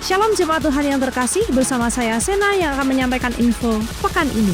Shalom jemaat Tuhan yang terkasih, bersama saya Sena yang akan menyampaikan info pekan ini.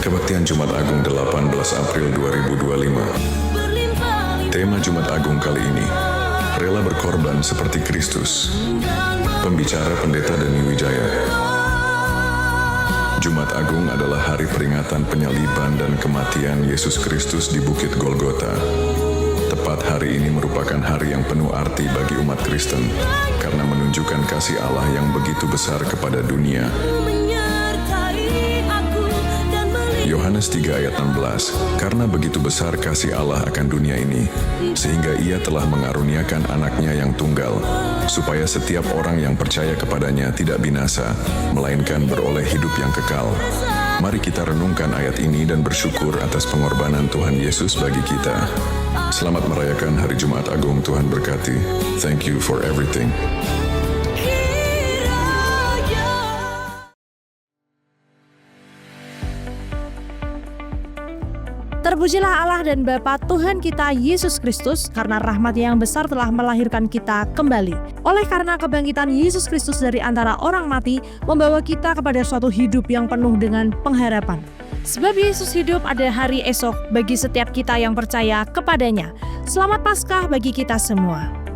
Kebaktian Jumat Agung 18 April 2025. Tema Jumat Agung kali ini, rela berkorban seperti Kristus. Pembicara Pendeta Dani Wijaya. Jumat Agung adalah hari peringatan penyaliban dan kematian Yesus Kristus di Bukit Golgota. Tepat hari ini merupakan hari yang penuh arti bagi umat Kristen, karena menunjukkan kasih Allah yang begitu besar kepada dunia. Yohanes 3 ayat 16, karena begitu besar kasih Allah akan dunia ini, sehingga ia telah mengaruniakan anaknya yang tunggal, supaya setiap orang yang percaya kepadanya tidak binasa, melainkan beroleh hidup yang kekal. Mari kita renungkan ayat ini dan bersyukur atas pengorbanan Tuhan Yesus bagi kita. Selamat merayakan Hari Jumat Agung, Tuhan berkati. Thank you for everything. Terpujilah Allah dan Bapa Tuhan kita Yesus Kristus, karena rahmat yang besar telah melahirkan kita kembali. Oleh karena kebangkitan Yesus Kristus dari antara orang mati, membawa kita kepada suatu hidup yang penuh dengan pengharapan. Sebab Yesus hidup, ada hari esok bagi setiap kita yang percaya kepadanya. Selamat Paskah bagi kita semua.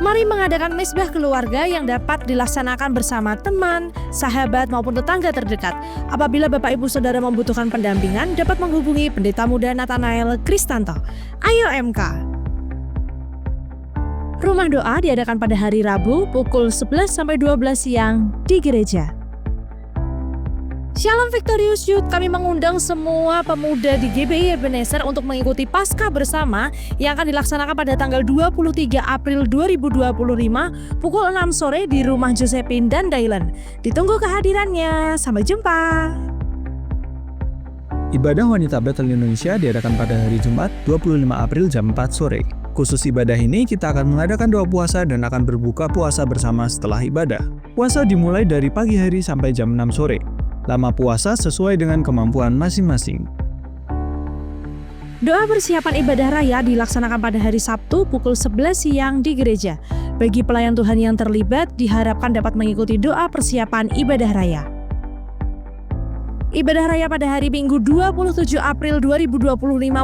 Mari mengadakan mezbah keluarga yang dapat dilaksanakan bersama teman, sahabat maupun tetangga terdekat. Apabila Bapak Ibu Saudara membutuhkan pendampingan, dapat menghubungi Pendeta Muda Nathanael Kristanto. Ayo MK. Rumah doa diadakan pada hari Rabu pukul 11-12 siang di gereja. Shalom Victorious Youth, kami mengundang semua pemuda di GBI Ebenezer untuk mengikuti Paskah bersama yang akan dilaksanakan pada tanggal 23 April 2025 pukul 6 sore di rumah Josephine dan Dylan. Ditunggu kehadirannya, sampai jumpa. Ibadah Wanita Bethel Indonesia diadakan pada hari Jumat 25 April jam 4 sore. Khusus ibadah ini kita akan mengadakan doa puasa dan akan berbuka puasa bersama setelah ibadah. Puasa dimulai dari pagi hari sampai jam 6 sore. Lama puasa sesuai dengan kemampuan masing-masing. Doa persiapan ibadah raya dilaksanakan pada hari Sabtu pukul 11 siang di gereja. Bagi pelayan Tuhan yang terlibat, diharapkan dapat mengikuti doa persiapan ibadah raya. Ibadah raya pada hari Minggu 27 April 2025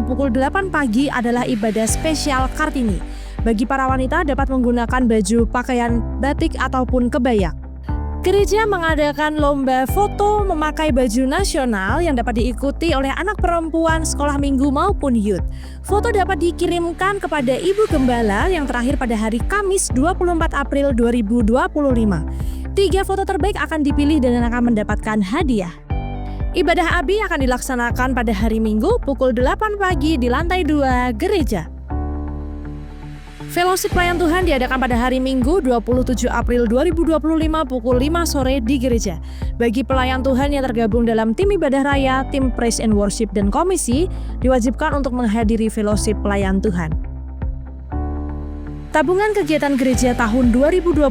pukul 8 pagi adalah ibadah spesial Kartini. Bagi para wanita dapat menggunakan baju pakaian batik ataupun kebaya. Gereja mengadakan lomba foto memakai baju nasional yang dapat diikuti oleh anak perempuan sekolah minggu maupun youth. Foto dapat dikirimkan kepada Ibu Gembala yang terakhir pada hari Kamis 24 April 2025. 3 foto terbaik akan dipilih dan akan mendapatkan hadiah. Ibadah Abi akan dilaksanakan pada hari Minggu pukul 8 pagi di lantai 2 gereja. Fellowship Pelayan Tuhan diadakan pada hari Minggu 27 April 2025 pukul 5 sore di gereja. Bagi pelayan Tuhan yang tergabung dalam tim ibadah raya, tim praise and worship, dan komisi, diwajibkan untuk menghadiri Fellowship Pelayan Tuhan. Tabungan kegiatan gereja tahun 2025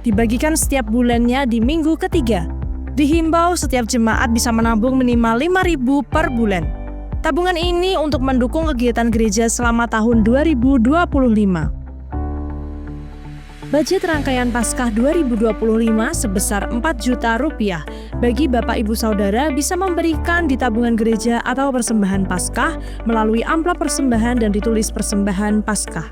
dibagikan setiap bulannya di minggu ketiga. Dihimbau setiap jemaat bisa menabung minimal 5.000 per bulan. Tabungan ini untuk mendukung kegiatan gereja selama tahun 2025. Budget rangkaian Paskah 2025 sebesar 4 juta rupiah. Bagi Bapak Ibu Saudara bisa memberikan di tabungan gereja atau persembahan Paskah melalui amplop persembahan dan ditulis persembahan Paskah.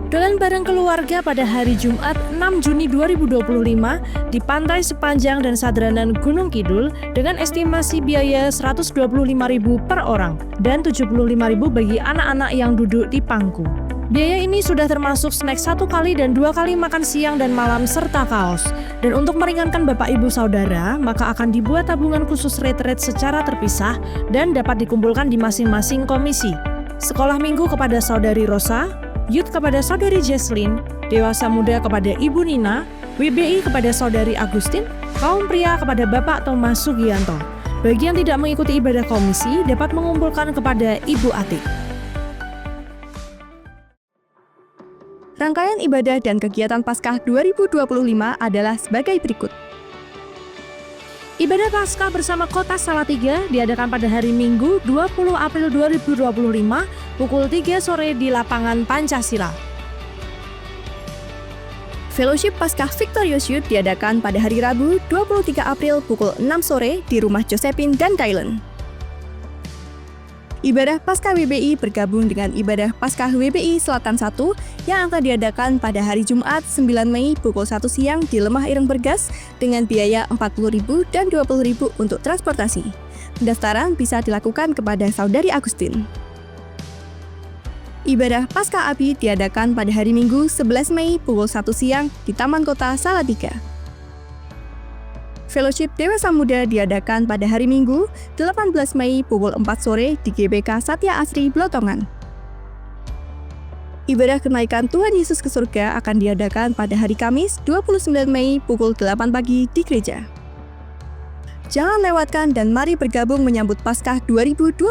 Dolan bareng keluarga pada hari Jumat 6 Juni 2025 di Pantai Sepanjang dan Sadranan Gunung Kidul dengan estimasi biaya Rp125.000 per orang dan Rp75.000 bagi anak-anak yang duduk di panggung. Biaya ini sudah termasuk snack 1 kali dan 2 kali makan siang dan malam serta kaos. Dan untuk meringankan Bapak Ibu Saudara, maka akan dibuat tabungan khusus retreat secara terpisah dan dapat dikumpulkan di masing-masing komisi. Sekolah minggu kepada Saudari Rosa, Youth kepada Saudari Jesslyn, Dewasa Muda kepada Ibu Nina, WBI kepada Saudari Agustin, Kaum Pria kepada Bapak Thomas Sugianto. Bagi yang tidak mengikuti ibadah komisi, dapat mengumpulkan kepada Ibu Atik. Rangkaian ibadah dan kegiatan Paskah 2025 adalah sebagai berikut. Ibadah Paskah bersama Kota Salatiga diadakan pada hari Minggu 20 April 2025 pukul 3 sore di lapangan Pancasila. Fellowship Paskah Victorious Youth diadakan pada hari Rabu 23 April pukul 6 sore di rumah Josephine dan Dylan. Ibadah Paskah WBI bergabung dengan ibadah Paskah WBI Selatan 1 yang akan diadakan pada hari Jumat 9 Mei pukul 1 siang di Lemah Ireng Bergas dengan biaya Rp40.000 dan Rp20.000 untuk transportasi. Pendaftaran bisa dilakukan kepada Saudari Agustin. Ibadah Paskah Abi diadakan pada hari Minggu 11 Mei pukul 1 siang di Taman Kota Salatiga. Fellowship Dewasa Muda diadakan pada hari Minggu 18 Mei pukul 4 sore di GBK Satya Asri Blotongan. Ibadah kenaikan Tuhan Yesus ke surga akan diadakan pada hari Kamis 29 Mei pukul 8 pagi di gereja. Jangan lewatkan dan mari bergabung menyambut Paskah 2025.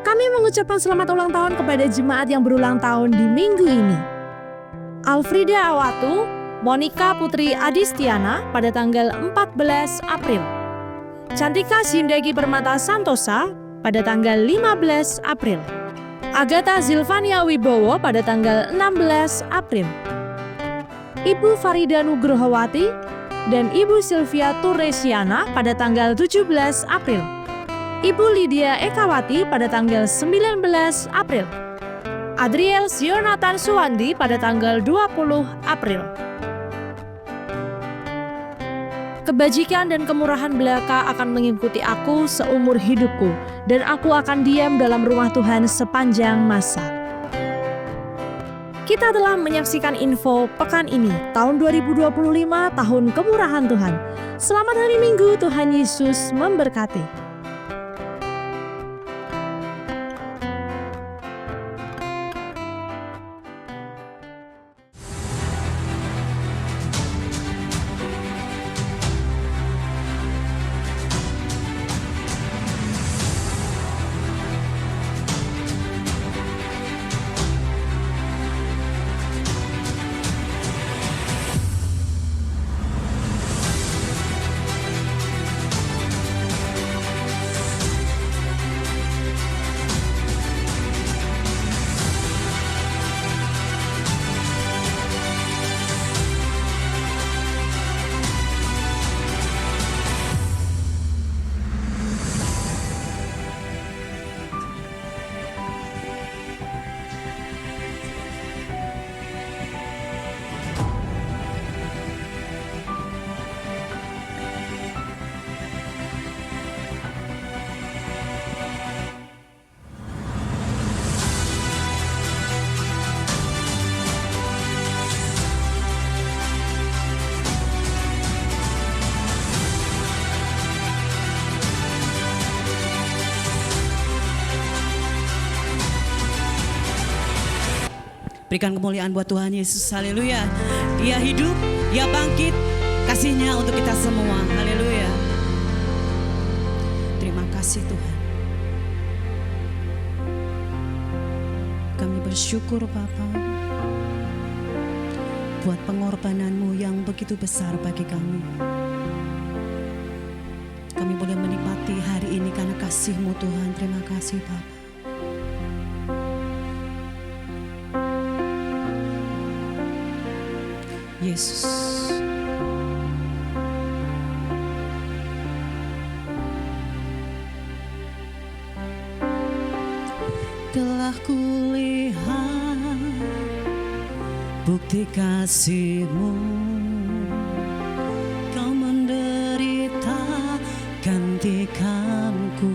Kami mengucapkan selamat ulang tahun kepada jemaat yang berulang tahun di minggu ini. Alfrida Awatu, Monica Putri Adistiana pada tanggal 14 April. Cantika Zindagi Permata Santosa pada tanggal 15 April. Agatha Zilvania Wibowo pada tanggal 16 April. Ibu Farida Nugrohowati dan Ibu Sylvia Turesiana pada tanggal 17 April. Ibu Lydia Ekawati pada tanggal 19 April. Adriel Sionatan Suwandi pada tanggal 20 April. Kebajikan dan kemurahan belaka akan mengikuti aku seumur hidupku, dan aku akan diam dalam rumah Tuhan sepanjang masa. Kita telah menyaksikan info pekan ini, tahun 2025, tahun kemurahan Tuhan. Selamat hari Minggu, Tuhan Yesus memberkati. Berikan kemuliaan buat Tuhan Yesus. Haleluya. Dia hidup, dia bangkit, kasih-Nya untuk kita semua. Haleluya. Terima kasih Tuhan. Kami bersyukur Bapa buat pengorbanan-Mu yang begitu besar bagi kami. Kami boleh menikmati hari ini karena kasih-Mu Tuhan. Terima kasih Bapa. Yesus. Telah kulihat bukti kasih-Mu, Kau menderita gantikanku.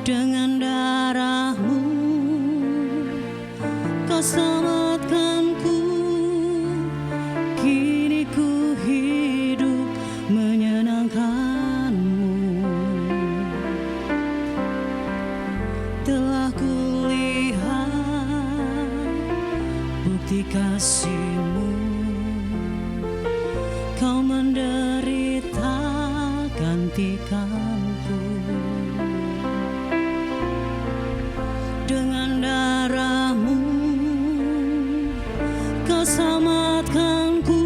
Dengan darah-Mu Kau selamatkanku. Kini ku hidup menyenangkan-Mu. Telah kulihat bukti kasih-Mu, Kau menderita gantikanku. Dengan darah-Mu Kau selamatkanku.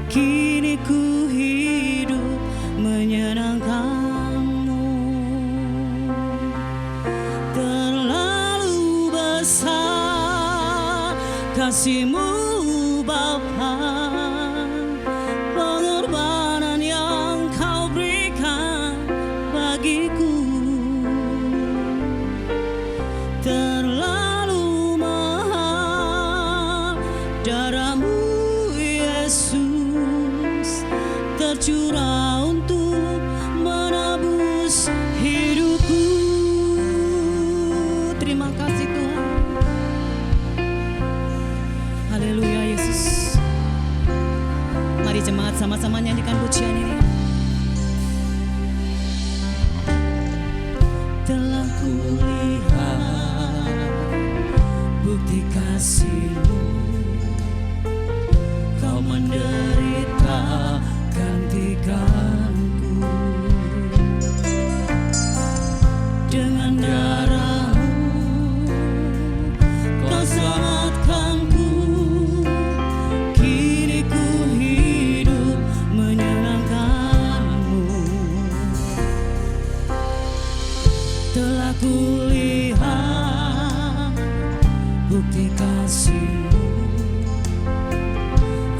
Kini ku hidup menyenangkan-Mu. Terlalu besar kasih-Mu Bapa, pengorbanan yang Kau berikan bagiku. Terlalu mahal darah-Mu Yesus, tercurah untuk menebus hidupku. Terima kasih Tuhan. Haleluya Yesus. Mari jemaat sama-sama nyanyikan pujian ini. Telah kulihat bukti kasih-Mu, Kau menderita gantikanku. Dengan darah-Mu Kau selamatkanku. Kini ku hidup menyenangkan-Mu. Telah kulihat bukti kasih-Mu,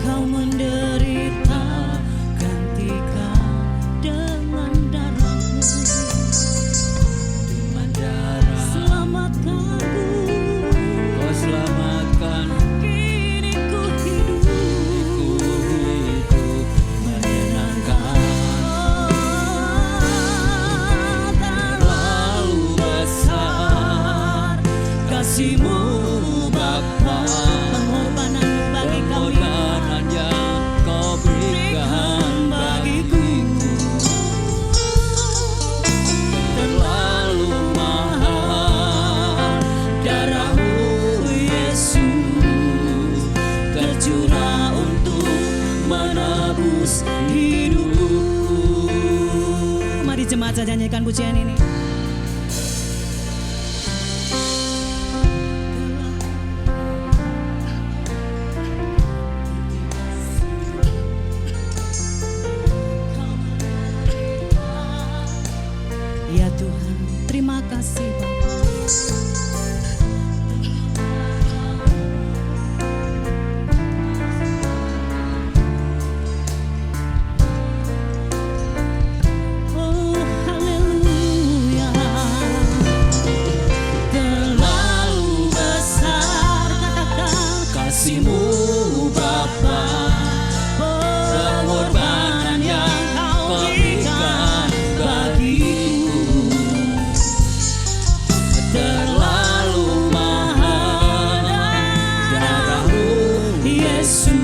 Kau menderita gantikan. Dengan darah-Mu selamatkanku. Kau selamatkan. Kini ku hidup menyenangkan. terlalu besar kasih-Mu Bapa, pengorbanan bagi kami, Pengorbanan yang Kau berikan bagiku. Terlalu mahal darah-Mu Yesus, tercurah untuk menebus hidupku. Mari jemaat saya nyanyikan pujian ini. Ya Tuhan, terima kasih Bapa. Oh haleluya. Terlalu besar, katakan kasih-Mu Bapa, pengorbanan yang Kau berikan bagiku. Terlalu mahal darah-Mu Yesus,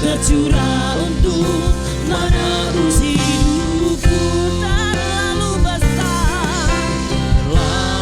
tercurah untuk menebus hidupku. terlalu besar. Terlalu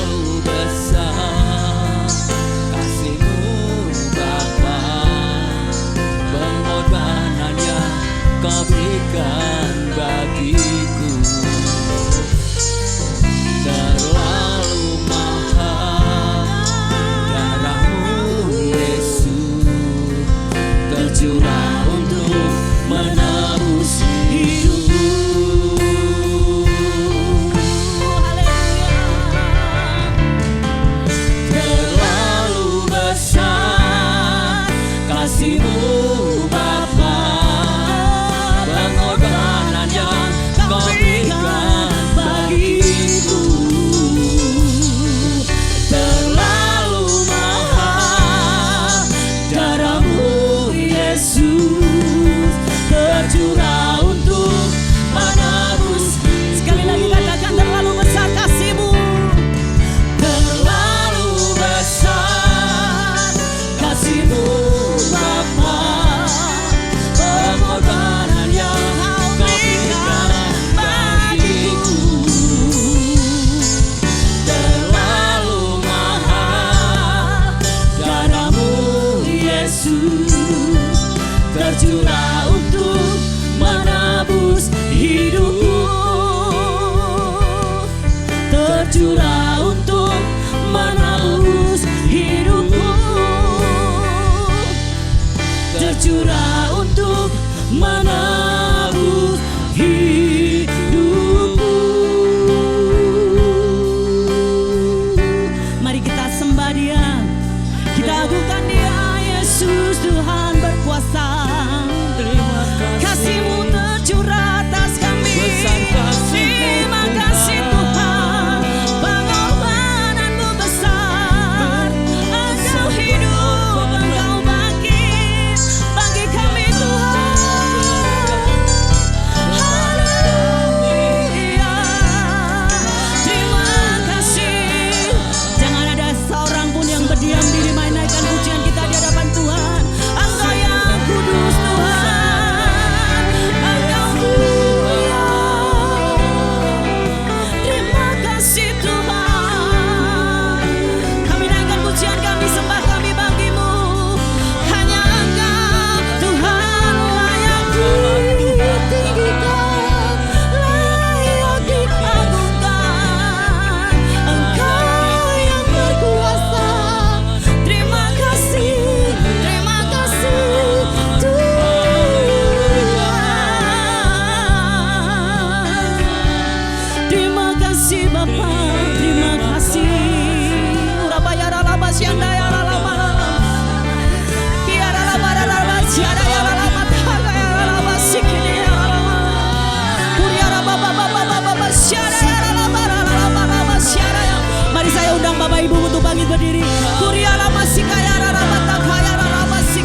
hidup untuk bangkit berdiri. Kuriala masih kaya rama tak kaya rama masih.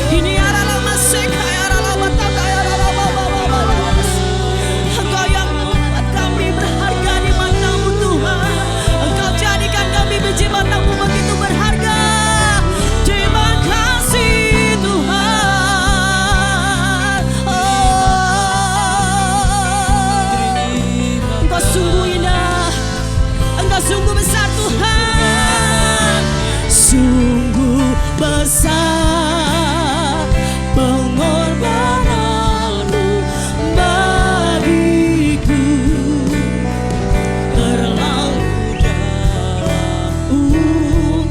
Ini adalah masih kaya rama tak kaya rama. Engkau yang membuat kami berharga di mata-Mu Tuhan. Engkau jadikan kami biji mata-Mu begitu berharga. Terima kasih Tuhan. Engkau sungguh indah, Engkau sungguh besar Tuhan. Sungguh besar pengorbanan-Mu bagiku, terlalu dalam untuk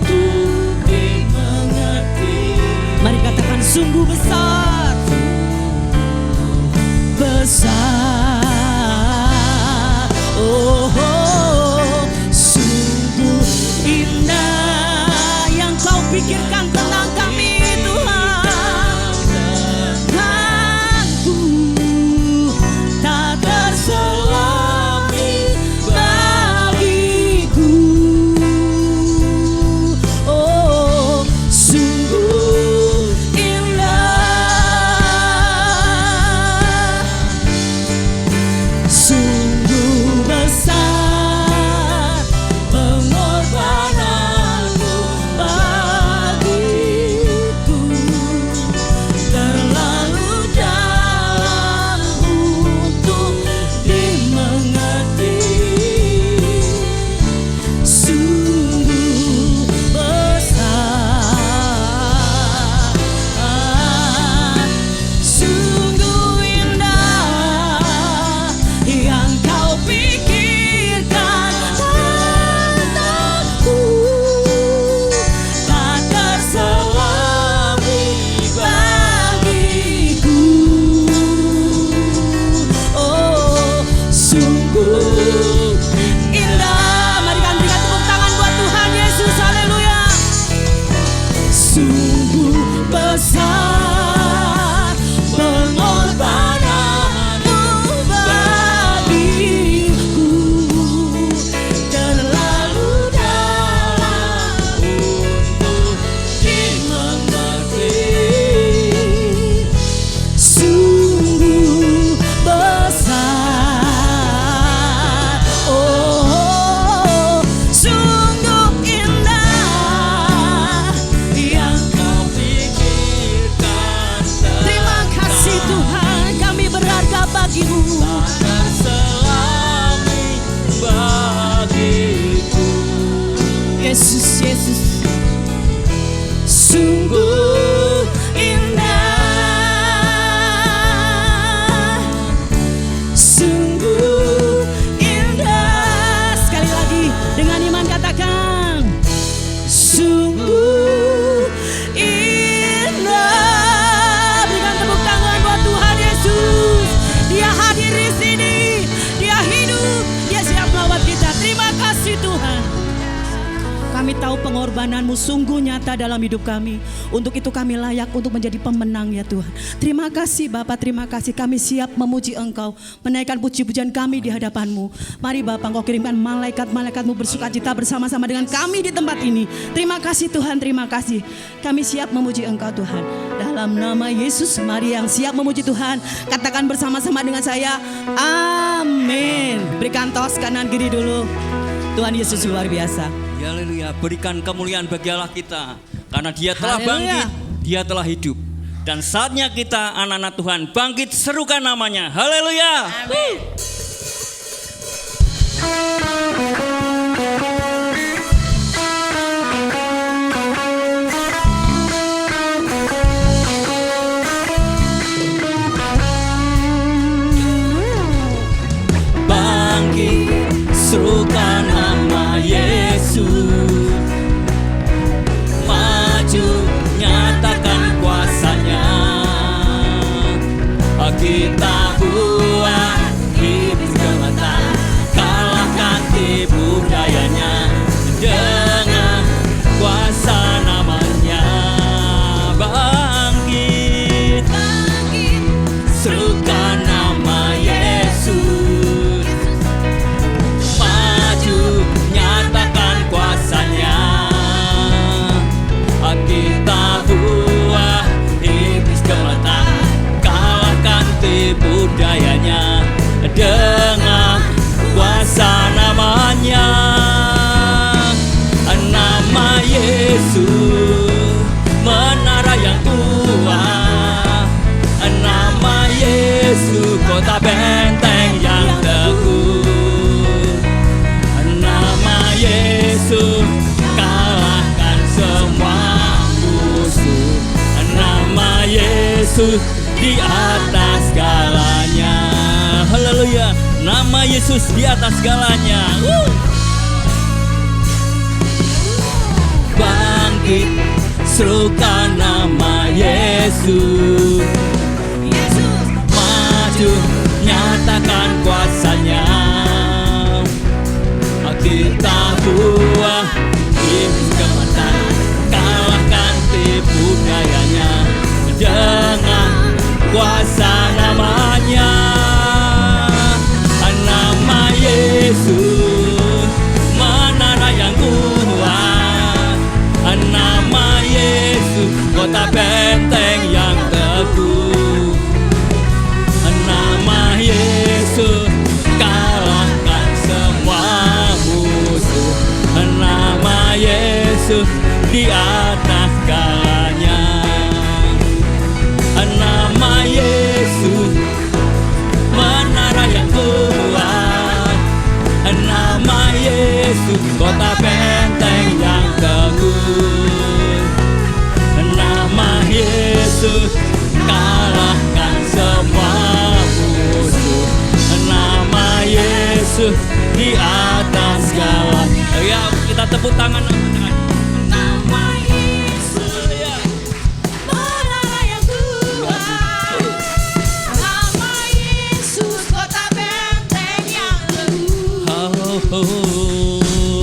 dimengerti. Mari katakan sungguh besar, besar. Oh, sungguh indah yang Kau pikirkan tentang kami Tuhan. Tuhanku tak terselami bagiku. Oh, sungguh indah, sungguh besar pengorbanan-Mu bagiku, terlalu dalam untuk dimengerti. Sungguh besar, sungguh indah yang Kau pikirkan tentangku, tak terselami bagiku. Oh, sungguh indah. Mari kami berikan tepuk tangan buat Tuhan Yesus. Haleluya. Sungguh besar pengorbanan-Mu bagiku, terlalu dalam untuk dimengerti. Sungguh besar, oh, sungguh indah yang Kau pikirkan. Terima kasih Tuhan, kami berharga bagi-Mu. Terselami bagiku. Yesus, Yesus, sungguh indah, sungguh indah. Sekali lagi dengan iman katakan, sungguh indah. Berikan tepuk tangan buat Tuhan Yesus. Dia hadir di sini, Dia hidup, Dia siap melawat kita. Terima kasih Tuhan. Kami tahu pengorbanan-Mu sungguh nyata dalam hidup kami. Untuk itu kami layak untuk menjadi pemenang ya Tuhan. Terima kasih Bapa, terima kasih. Kami siap memuji Engkau, menaikkan puji-pujian kami di hadapan-Mu. Mari Bapa, Engkau kirimkan malaikat-malakat-Mu bersukacita bersama-sama dengan kami di tempat ini. Terima kasih Tuhan, terima kasih. Kami siap memuji Engkau Tuhan. Dalam nama Yesus, mari yang siap memuji Tuhan, katakan bersama-sama dengan saya, amin. Berikan tos kanan kiri dulu. Tuhan Yesus luar biasa. Haleluya, berikan kemuliaan bagi Allah kita, karena Dia telah Haleluya. bangkit, Dia telah hidup. Dan saatnya kita anak-anak Tuhan bangkit, serukan namanya. Haleluya. Amin. Bangkit, serukan nama Yesus. Maju, nyatakan kuasa-Nya. Kita buat hidup jabatan, kalahkan tipu dayanya dengan kuasa namanya. Bangkit, serukan nama Yesus. Maju, nyatakan kuasa-Nya. Yesus, menara yang kuat. Nama Yesus, kota benteng yang teguh. Nama Yesus, kalahkan semua musuh. Nama Yesus di atas segalanya. Haleluya. Nama Yesus di atas segalanya. Bangkit, serukan nama Yesus. Maju, nyatakan kuasanya. Kita buah iblis kematian, kalahkan tipu dayanya dengan kuasa namanya. Nama Yesus, menara yang kuat. Nama Yesus, kota benteng yang teguh. Nama Yesus, kalahkan semua musuh. Nama Yesus di atas segalanya. Nama Yesus, menara yang kuat. Nama Yesus, kota benteng yang teguh. Nama Yesus, kalahkan semua musuh. Nama Yesus di atas segala. Ya, kita tepuk tangan. Nama Yesus, ya. Menara yang kuat. Nama Yesus, kota benteng yang teguh.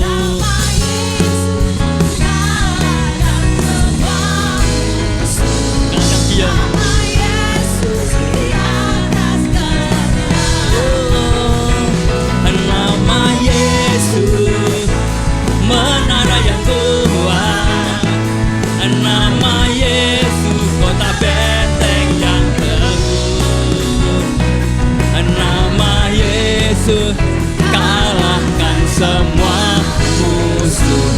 Nama Yesus, kalahkan semua musuh. Nama Yesus di atas segalanya. Nama Yesus, menara yang kuat. Nama Yesus, kota benteng yang teguh. Nama Yesus, kalahkan semua musuh.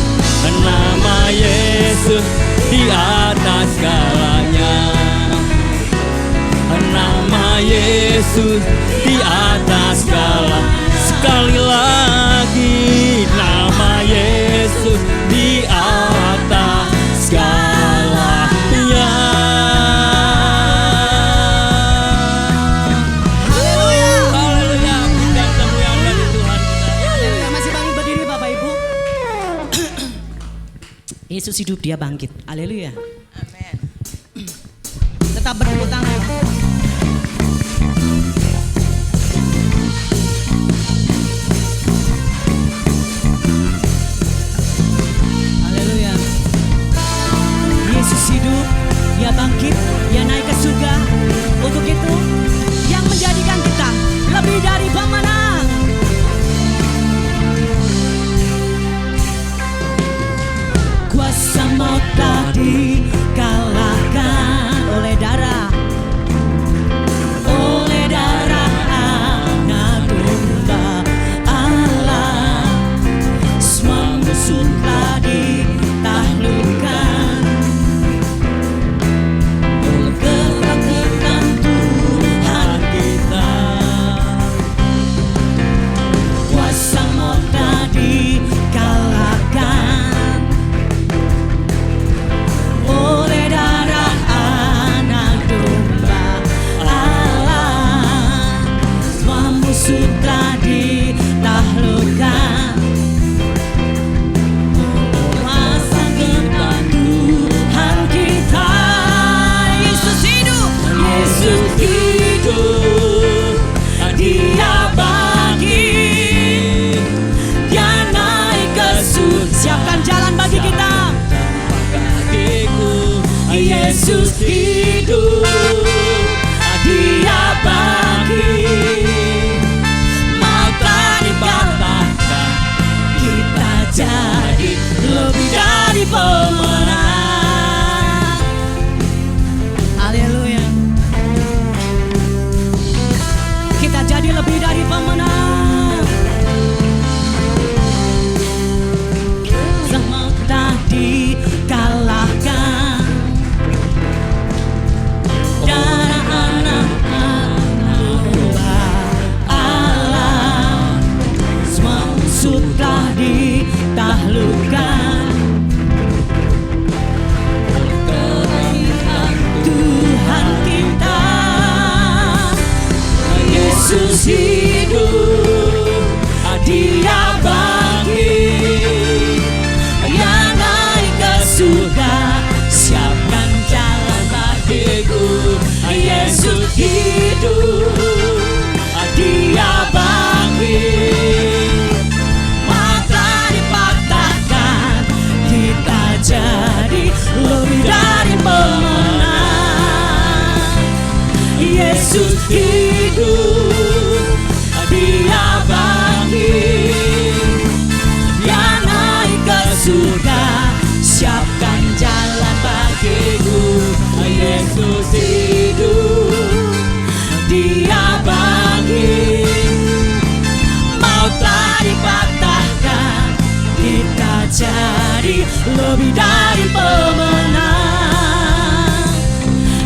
Nama Yesus di atas segalanya. Nama Yesus di atas segala. Sekali lagi, nama Yesus di atas segalanya. Haleluya. Haleluya. Dan kemuliaan bagi Tuhan kita. Haleluya. Masih bangkit berdiri Bapak Ibu. Yesus hidup, dia bangkit. Haleluya. Amin. Tetap bertepuk tangan. Haleluya. Yesus hidup, dia bangkit, dia naik ke surga. Untuk itu, yang menjadikan kita lebih dari pemenang. Kuasa maut telah dikalahkan oleh darah Anak Domba Allah. Semua musuh telah ditaklukkan oleh kebangkitan Tuhan kita. Kuasa maut telah dikalahkan Yesus hidup, Dia bangkit, Dia naik ke surga, siapkan jalan bagiku. Yesus hidup, Dia bangkit, maut telah dipatahkan, kita jadi lebih dari pemenang.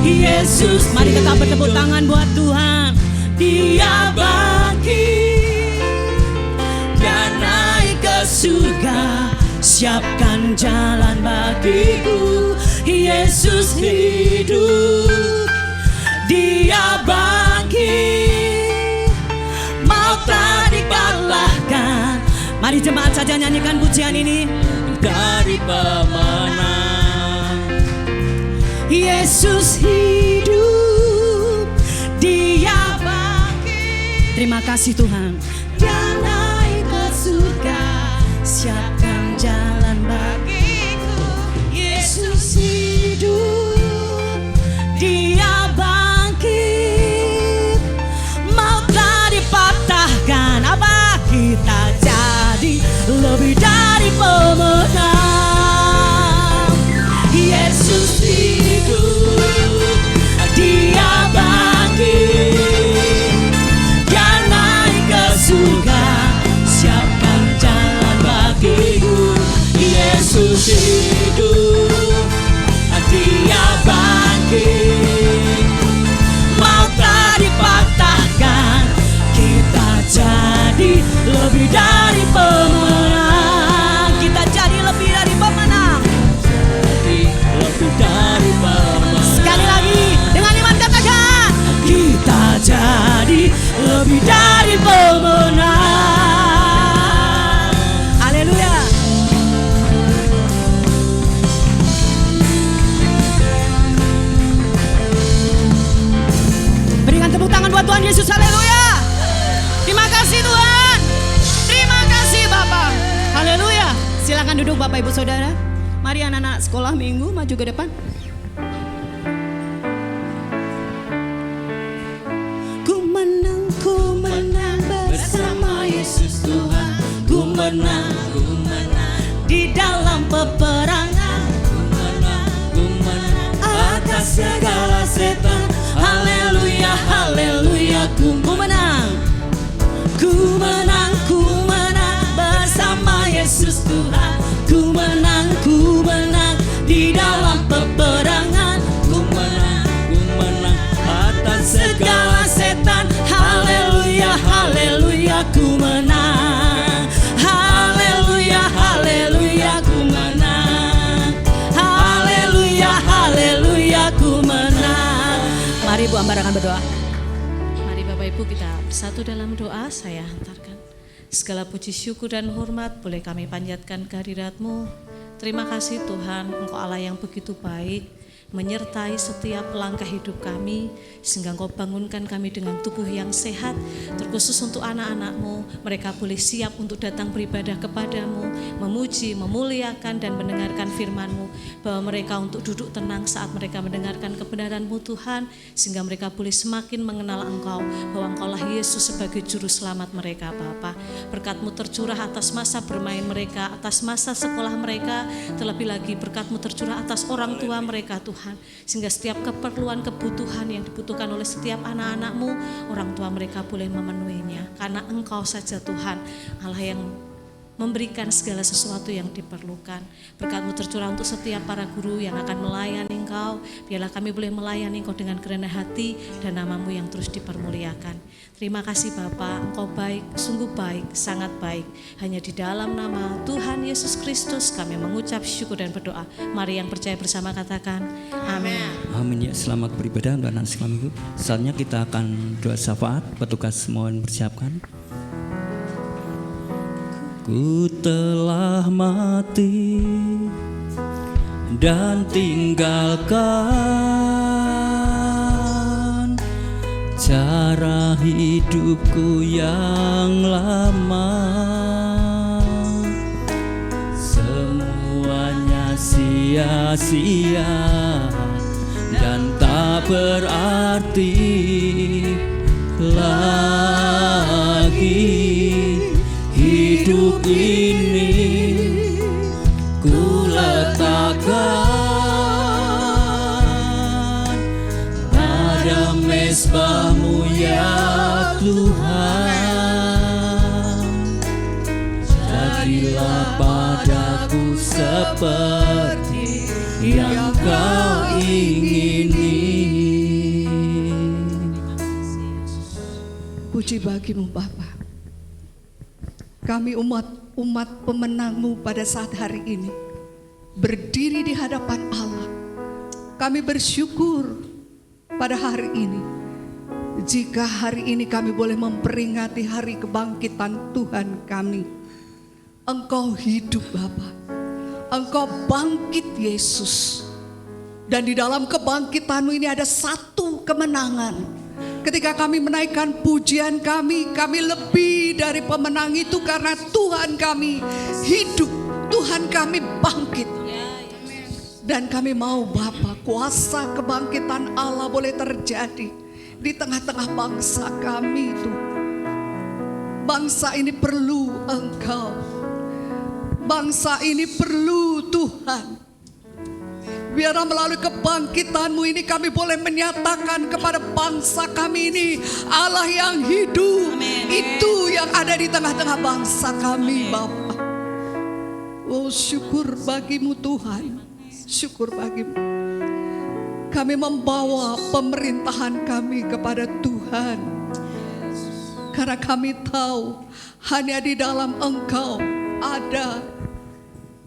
Yesus, mari kita bertepuk tangan buat Tuhan. Dia bangkit, Dia naik ke surga, siapkan jalan bagiku. Yesus hidup, Dia bangkit, maut telah dikalahkan. Mari jemaat saja nyanyikan pujian ini. Dari pemenang, Yesus hidup, Dia bangkit. Terima kasih Tuhan. Dia naik ke surga, siapkan jalan bagiku. Yesus hidup, Dia bangkit, maut telah dipatahkan. Apa? Kita jadi lebih dari pemenang. Yesus hidup, Dia bangkit, Dia naik ke surga, siapkan jalan bagiku. Yesus hidup, Dia bangkit, maut telah dipatahkan, kita jadi lebih dari pemenang. Kita jadi lebih dari pemenang. Jadi lebih dari pemenang. Sekali lagi dengan iman katakan, kita jadi lebih dari pemenang. Haleluya. Berikan tepuk tangan buat Tuhan Yesus. Haleluya. Terima kasih Tuhan. Terima kasih Bapak. Haleluya. Silakan duduk Bapak Ibu Saudara. Mari anak-anak sekolah minggu maju ke depan. Ku menang bersama Yesus Tuhan. Ku menang di dalam peperangan. Ku menang atas segala setan. Haleluya, haleluya. Ku menang. Ku menang bersama Yesus Tuhan. Ku menang di dalam peperangan. Ku menang atas segala setan. Haleluya, haleluya. Ku menang. Haleluya, haleluya. Ku menang. Haleluya, haleluya. Ku menang. Mari Bu Ambar akan berdoa. Mari Bapak Ibu kita bersatu dalam doa. Saya hantarkan segala puji syukur dan hormat boleh kami panjatkan kehadirat-Mu. Terima kasih Tuhan, Engkau Allah yang begitu baik, menyertai setiap langkah hidup kami, sehingga Engkau bangunkan kami dengan tubuh yang sehat, terkhusus untuk anak-anak-Mu. Mereka boleh siap untuk datang beribadah kepadamu, memuji, memuliakan dan mendengarkan firman-Mu, bahwa mereka untuk duduk tenang saat mereka mendengarkan kebenaran-Mu Tuhan, sehingga mereka boleh semakin mengenal Engkau, bahwa Engkau-lah Yesus sebagai juru selamat mereka Bapa. Berkat-Mu tercurah atas masa bermain mereka, atas masa sekolah mereka, terlebih lagi berkat-Mu tercurah atas orang tua mereka Tuhan, sehingga setiap keperluan kebutuhan yang dibutuhkan oleh setiap anak-anak-Mu, orang tua mereka boleh memenuhinya, karena Engkau saja Tuhan Allah yang memberikan segala sesuatu yang diperlukan. Berkat-Mu tercurah untuk setiap para guru yang akan melayani Engkau. Biarlah kami boleh melayani Engkau dengan kerendah hati dan nama-Mu yang terus dipermuliakan. Terima kasih Bapa, Engkau baik, sungguh baik, sangat baik. Hanya di dalam nama Tuhan Yesus Kristus kami mengucap syukur dan berdoa. Mari yang percaya bersama katakan amin. Amin ya, selamat beribadah dan selamat minggu. Saatnya kita akan doa syafaat. Petugas mohon persiapkan. Ku telah mati dan tinggalkan cara hidupku yang lama. Semuanya sia-sia dan tak berarti lagi. Hidup ini ku letakkan pada mezbah-Mu ya Tuhan. Jadilah padaku seperti yang Kau ingini. Puji bagi-Mu Bapa. Kami umat pemenang-Mu pada saat hari ini berdiri di hadapan Allah. Kami bersyukur pada hari ini. Jika hari ini kami boleh memperingati hari kebangkitan Tuhan kami. Engkau hidup Bapa. Engkau bangkit Yesus. Dan di dalam kebangkitan-Mu ini ada satu kemenangan. Ketika kami menaikkan pujian kami lebih dari pemenang itu karena Tuhan kami hidup, Tuhan kami bangkit. Dan kami mau Bapa, kuasa kebangkitan Allah boleh terjadi di tengah-tengah bangsa kami itu. Bangsa ini perlu Engkau. Bangsa ini perlu Tuhan. Biarlah melalui kebangkitan-Mu ini kami boleh menyatakan kepada bangsa kami ini Allah yang hidup. Amen. Itu yang ada di tengah-tengah bangsa kami. Amen. Bapa. Oh, syukur bagi-Mu Tuhan. Syukur bagi-Mu. Kami membawa pemerintahan kami kepada Tuhan. Karena kami tahu hanya di dalam Engkau ada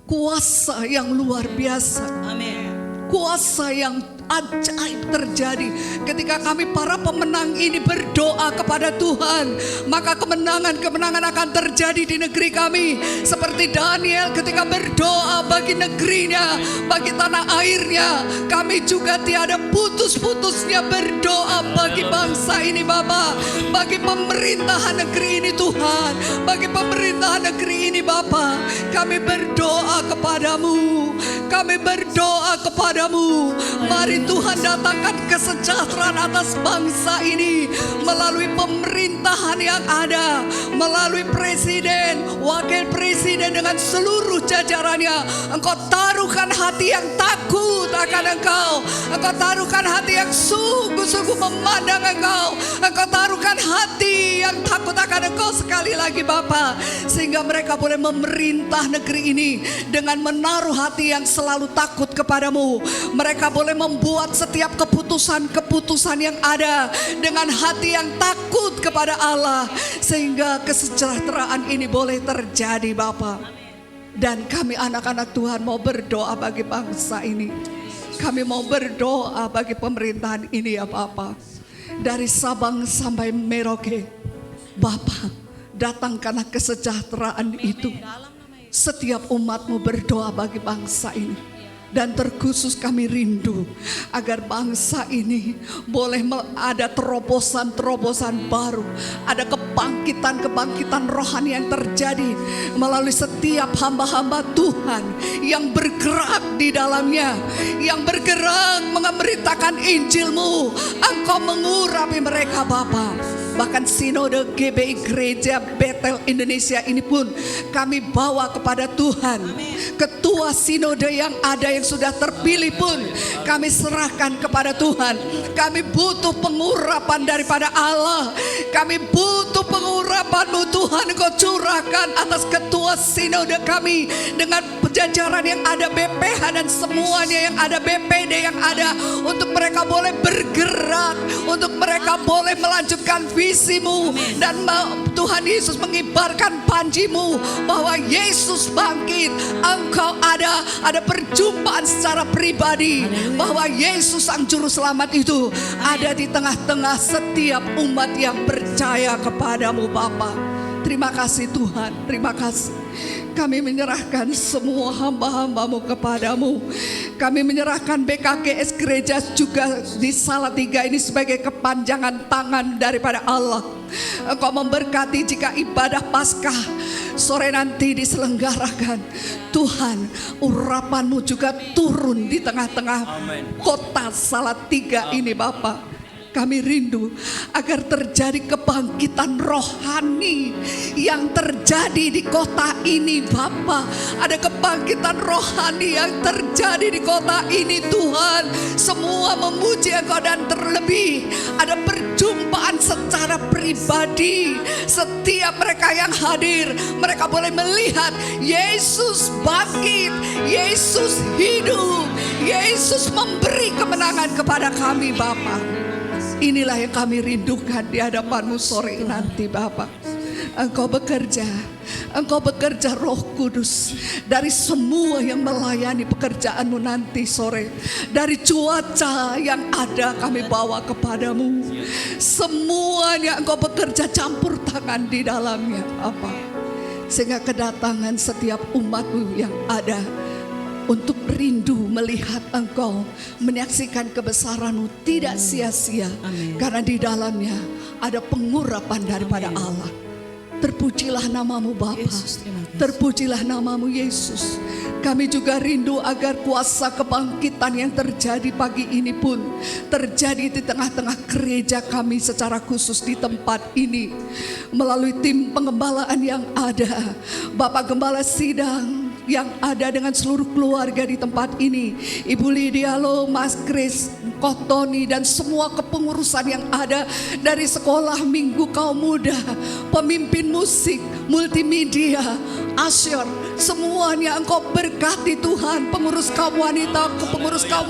kuasa yang luar biasa. Amin. Kuasa yang ajaib terjadi ketika kami para pemenang ini berdoa kepada Tuhan, maka kemenangan-kemenangan akan terjadi di negeri kami. Seperti Daniel ketika berdoa bagi negerinya, bagi tanah airnya, kami juga tiada putus-putusnya berdoa bagi bangsa ini Bapa, bagi pemerintahan negeri ini Tuhan, bagi pemerintahan negeri ini Bapa. Kami berdoa kepadamu, kami berdoa kepadamu. Mari Tuhan datangkan kesejahteraan atas bangsa ini melalui pemerintahan yang ada, melalui presiden, wakil presiden dengan seluruh jajarannya. Engkau taruhkan hati yang takut akan Engkau. Engkau taruhkan hati yang sungguh-sungguh memandang Engkau. Engkau taruhkan hati yang takut akan Engkau sekali lagi Bapa, sehingga mereka boleh memerintah negeri ini dengan menaruh hati yang selalu takut kepadamu. Mereka boleh membuat setiap keputusan-keputusan yang ada dengan hati yang takut kepada Allah, sehingga kesejahteraan ini boleh terjadi Bapa. Dan kami anak-anak Tuhan mau berdoa bagi bangsa ini. Kami mau berdoa bagi pemerintahan ini ya Bapa. Dari Sabang sampai Merauke, Bapa, datangkanlah kesejahteraan itu. Setiap umat-Mu berdoa bagi bangsa ini. Dan terkhusus kami rindu agar bangsa ini boleh ada terobosan-terobosan baru. Ada kebangkitan-kebangkitan rohani yang terjadi melalui setiap hamba-hamba Tuhan yang bergerak di dalamnya, yang bergerak memberitakan Injil-Mu. Engkau mengurapi mereka Bapa. Bahkan sinode GBI Gereja Betel Indonesia ini pun kami bawa kepada Tuhan. Ketua sinode yang ada yang sudah terpilih pun kami serahkan kepada Tuhan. Kami butuh pengurapan daripada Allah. Kami butuh pengurapan-Mu Tuhan. Engkau curahkan atas ketua sinode kami dengan jajaran yang ada BPH dan semuanya yang ada BPD yang ada, untuk mereka boleh bergerak, untuk mereka boleh melanjutkan visi-Mu. Dan Tuhan Yesus mengibarkan panji-Mu bahwa Yesus bangkit. Engkau ada perjumpaan secara pribadi bahwa Yesus sang juru selamat itu ada di tengah-tengah setiap umat yang percaya kepadamu Bapa. Terima kasih Tuhan, terima kasih. Kami menyerahkan semua hamba-hamba-Mu kepadamu. Kami menyerahkan BKGS Gereja juga di Salatiga ini sebagai kepanjangan tangan daripada Allah. Engkau memberkati jika ibadah Paskah sore nanti diselenggarakan. Tuhan, urapan-Mu juga turun di tengah-tengah kota Salatiga ini Bapa. Kami rindu agar terjadi kebangkitan rohani yang terjadi di kota ini Bapa. Ada kebangkitan rohani yang terjadi di kota ini Tuhan. Semua memuji Engkau dan terlebih ada perjumpaan secara pribadi. Setiap mereka yang hadir, mereka boleh melihat Yesus bangkit, Yesus hidup, Yesus memberi kemenangan kepada kami Bapa. Inilah yang kami rindukan di hadapan-Mu sore nanti Bapa. Engkau bekerja Roh Kudus dari semua yang melayani pekerjaan-Mu nanti sore. Dari cuaca yang ada kami bawa kepadamu. Semuanya Engkau bekerja campur tangan di dalamnya Bapa. Sehingga kedatangan setiap umat-Mu yang ada untuk rindu melihat Engkau, menyaksikan kebesaran-Mu tidak sia-sia. Karena di dalamnya ada pengurapan daripada Allah. Terpujilah nama-Mu Bapa, terpujilah nama-Mu Yesus. Kami juga rindu agar kuasa kebangkitan yang terjadi pagi ini pun terjadi di tengah-tengah gereja kami secara khusus di tempat ini. Melalui tim pengembalaan yang ada, Bapak Gembala Sidang yang ada dengan seluruh keluarga di tempat ini, Ibu Lydia Lo, Mas Chris, Koh Tony, dan semua kepengurusan yang ada dari sekolah minggu kaum muda, pemimpin musik, multimedia, Asyur, semuanya Engkau berkati Tuhan. Pengurus kaum wanita, pengurus kaum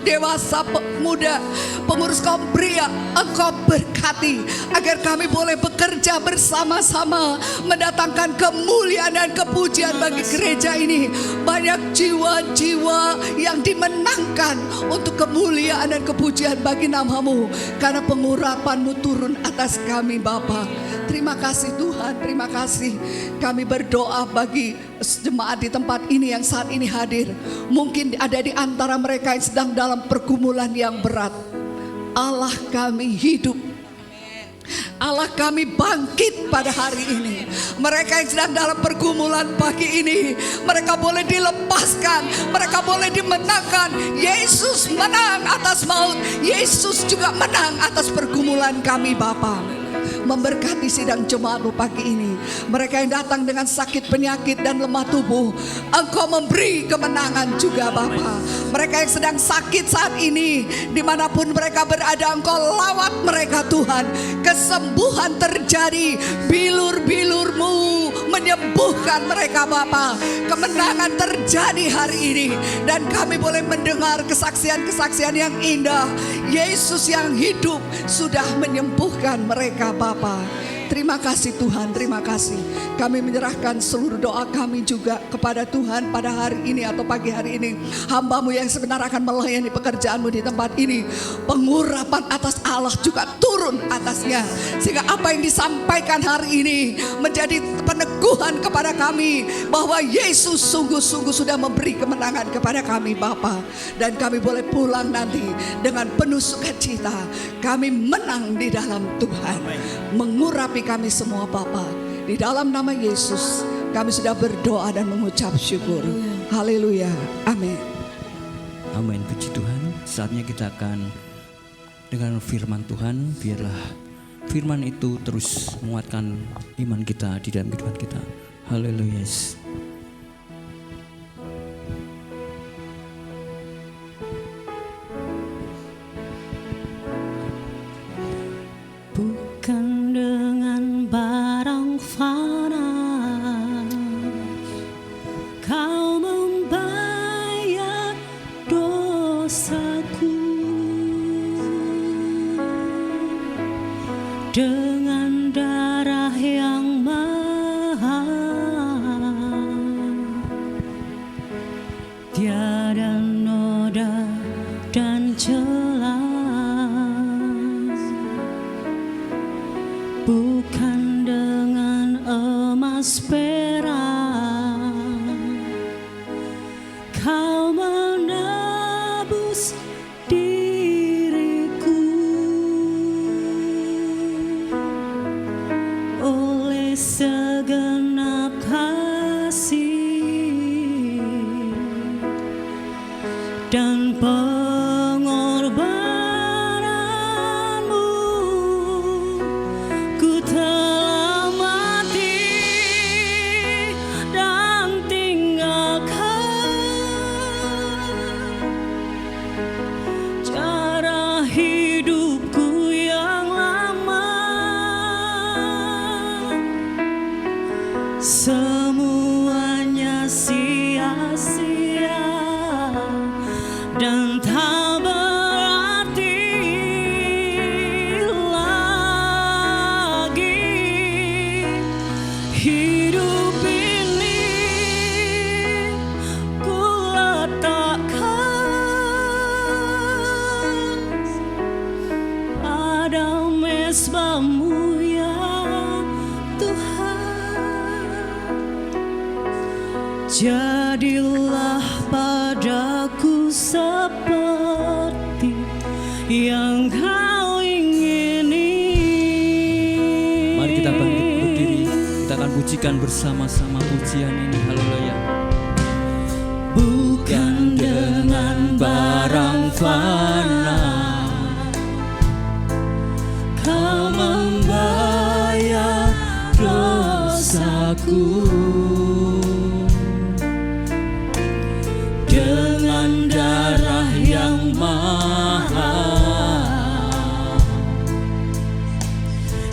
dewasa, muda, pengurus kaum pria, Engkau berkati agar kami boleh bekerja bersama-sama mendatangkan kemuliaan dan kepujian bagi gereja ini. Banyak jiwa-jiwa yang dimenangkan untuk kemuliaan dan kepujian bagi nama-Mu, karena pengurapan-Mu turun atas kami Bapa. Terima kasih Tuhan, terima kasih. Kami berdoa bagi jemaat di tempat ini yang saat ini hadir. Mungkin ada di antara mereka yang sedang dalam pergumulan yang berat. Allah kami hidup, Allah kami bangkit pada hari ini. Mereka yang sedang dalam pergumulan pagi ini, mereka boleh dilepaskan, mereka boleh dimenangkan. Yesus menang atas maut, Yesus juga menang atas pergumulan kami Bapa. Memberkati sidang jemaat-Mu pagi ini. Mereka yang datang dengan sakit penyakit dan lemah tubuh, Engkau memberi kemenangan juga Bapa. Mereka yang sedang sakit saat ini, dimanapun mereka berada, Engkau lawat mereka Tuhan. Kesembuhan terjadi, bilur-bilur-Mu menyembuhkan mereka Bapa. Kemenangan terjadi hari ini, dan kami boleh mendengar kesaksian-kesaksian yang indah. Yesus yang hidup sudah menyembuhkan mereka Bapa. Terima kasih Tuhan, terima kasih. Kami menyerahkan seluruh doa kami juga kepada Tuhan pada hari ini atau pagi hari ini. Hamba-Mu yang sebenarnya akan melayani pekerjaan-Mu di tempat ini. Pengurapan atas Allah juga turun atasnya. Sehingga apa yang disampaikan hari ini menjadi peneguhan kepada kami bahwa Yesus sungguh-sungguh sudah memberi kemenangan kepada kami Bapa. Dan kami boleh pulang nanti dengan penuh sukacita. Kami menang di dalam Tuhan. Mengurapi kami semua Bapa. Di dalam nama Yesus kami sudah berdoa dan mengucap syukur. Haleluya. Amin. Amin, puji Tuhan. Saatnya kita akan dengan firman Tuhan. Biarlah firman itu terus menguatkan iman kita di dalam kehidupan kita. Haleluya. Bukan dengan barang fana Kau membayar dosaku, dengan darah yang mahal tiada noda dan celah. Bukan dengan emas perak Kau menebus diriku, dan pengorbananmu, ku telah mati dan tinggalkan cara hidupku yang lama. Semuanya sia-sia dan tak berarti lagi. Hidup ini ku letakkan pada mezbah-Mu ya Tuhan. Jadilah padaku seperti yang Kau ingini. Mari kita bangkit berdiri, kita akan pujikan bersama-sama pujian ini. Haleluya. Bukan dengan barang fana Kau membayar dosaku, dengan darah yang mahal,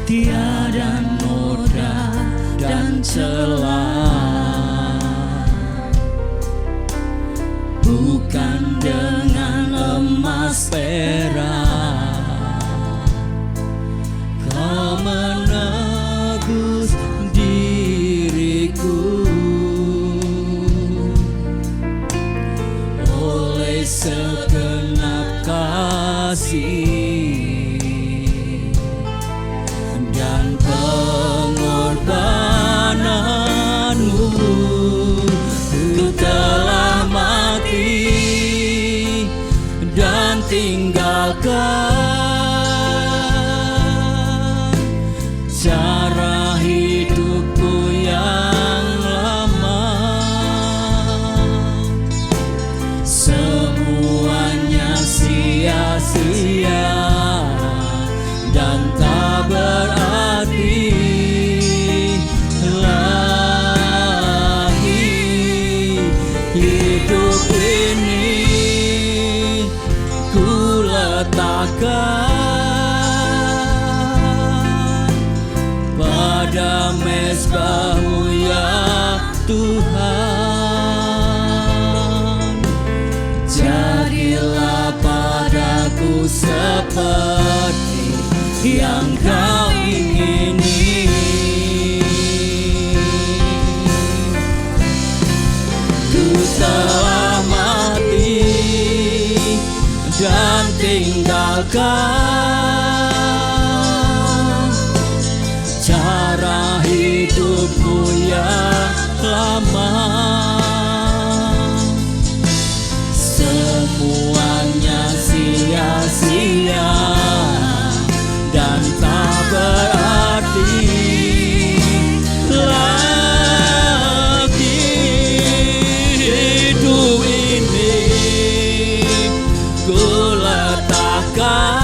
tiada noda dan celah. Bukan dengan emas perak Kau menebus diriku, oleh segenap kasih dan pengorbananmu, ku telah mati dan tinggalkan cara hidupku yang lama. Semuanya sia-sia dan tak berarti lagi. Hidup ini ku letakkan pada mezbah-Mu ya Tuhan. Jadilah padaku seperti yang Kau ingini. Ku telah mati dan tinggalkan cara hidupku yang lama. Semuanya sia-sia dan tak berarti lagi. Hidup ini ku letakkan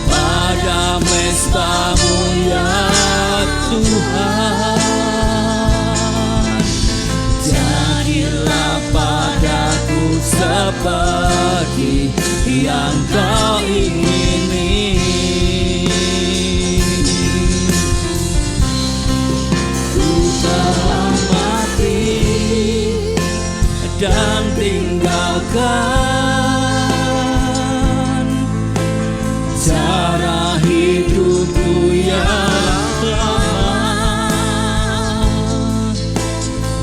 pada mezbah-Mu ya Tuhan. Jadilah padaku seperti yang Kau ingini. Ku telah mati dan tinggalkan cara hidupku yang lama.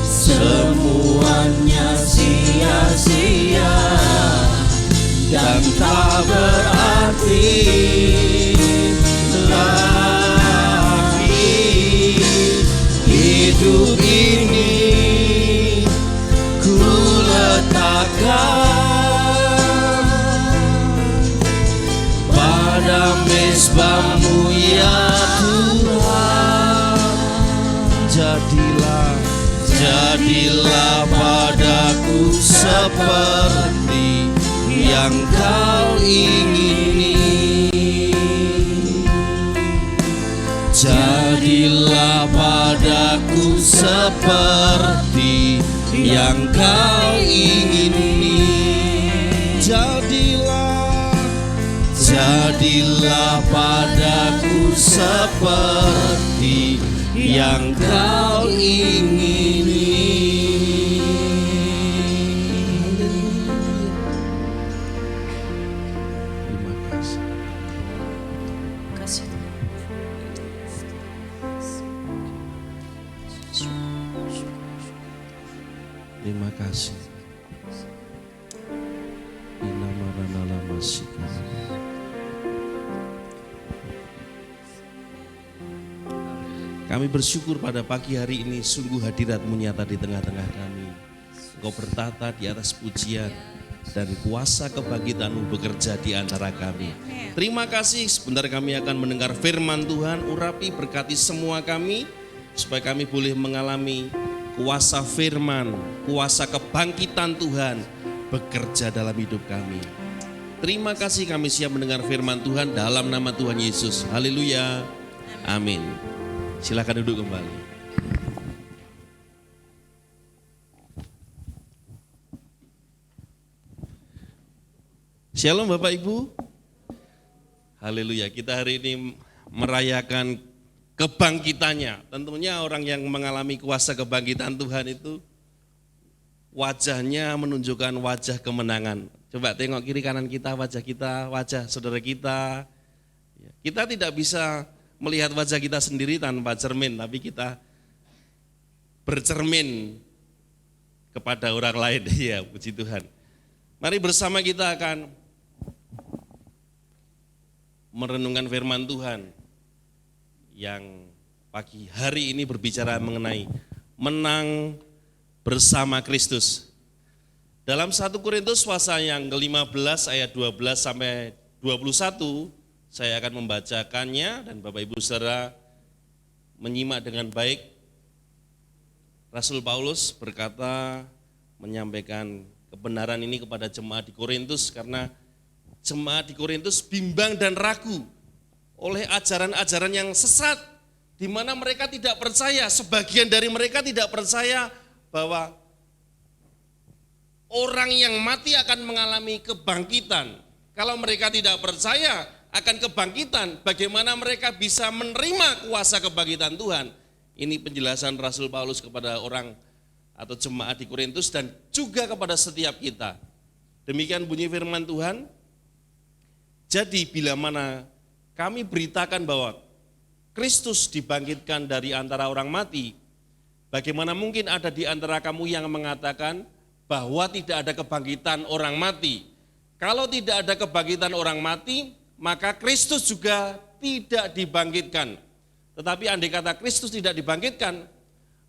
Semuanya sia-sia dan tak berarti lagi. Hidup ini ku letakkan pada mezbah-Mu ya Tuhan. Jadilah padaku seperti yang kau ingini. Jadilah padaku seperti yang kau ingini. Jadilah padaku seperti yang kau ingini. Terima kasih. Terima kasih. Kami bersyukur pada pagi hari ini sungguh hadirat-Mu nyata di tengah-tengah kami. Engkau bertata di atas pujian dan kuasa kebangkitan-Mu bekerja di antara kami. Terima kasih, sebentar kami akan mendengar firman Tuhan. Urapi berkati semua kami supaya kami boleh mengalami kuasa firman, kuasa kebangkitan Tuhan bekerja dalam hidup kami. Terima kasih, kami siap mendengar firman Tuhan dalam nama Tuhan Yesus. Haleluya. Amin. Silakan duduk kembali. Shalom Bapak Ibu. Haleluya. Kita hari ini merayakan kebangkitannya. Tentunya orang yang mengalami kuasa kebangkitan Tuhan itu wajahnya menunjukkan wajah kemenangan. Coba tengok kiri kanan kita, wajah saudara kita. Kita tidak bisa melihat wajah kita sendiri tanpa cermin, tapi kita bercermin kepada orang lain. Ya, puji Tuhan. Mari bersama kita akan merenungkan firman Tuhan yang pagi hari ini berbicara mengenai menang bersama Kristus. Dalam 1 Korintus pasal yang ke-15 ayat 12 sampai 21, saya akan membacakannya dan Bapak Ibu saudara menyimak dengan baik. Rasul Paulus berkata, menyampaikan kebenaran ini kepada jemaat di Korintus karena jemaat di Korintus bimbang dan ragu oleh ajaran-ajaran yang sesat di mana mereka tidak percaya, sebagian dari mereka tidak percaya bahwa orang yang mati akan mengalami kebangkitan. Kalau mereka tidak percaya akan kebangkitan, bagaimana mereka bisa menerima kuasa kebangkitan Tuhan? Ini penjelasan Rasul Paulus kepada orang atau jemaat di Korintus dan juga kepada setiap kita. Demikian bunyi firman Tuhan. Jadi bila mana kami beritakan bahwa Kristus dibangkitkan dari antara orang mati, bagaimana mungkin ada di antara kamu yang mengatakan bahwa tidak ada kebangkitan orang mati? Kalau tidak ada kebangkitan orang mati, maka Kristus juga tidak dibangkitkan. Tetapi andai kata Kristus tidak dibangkitkan,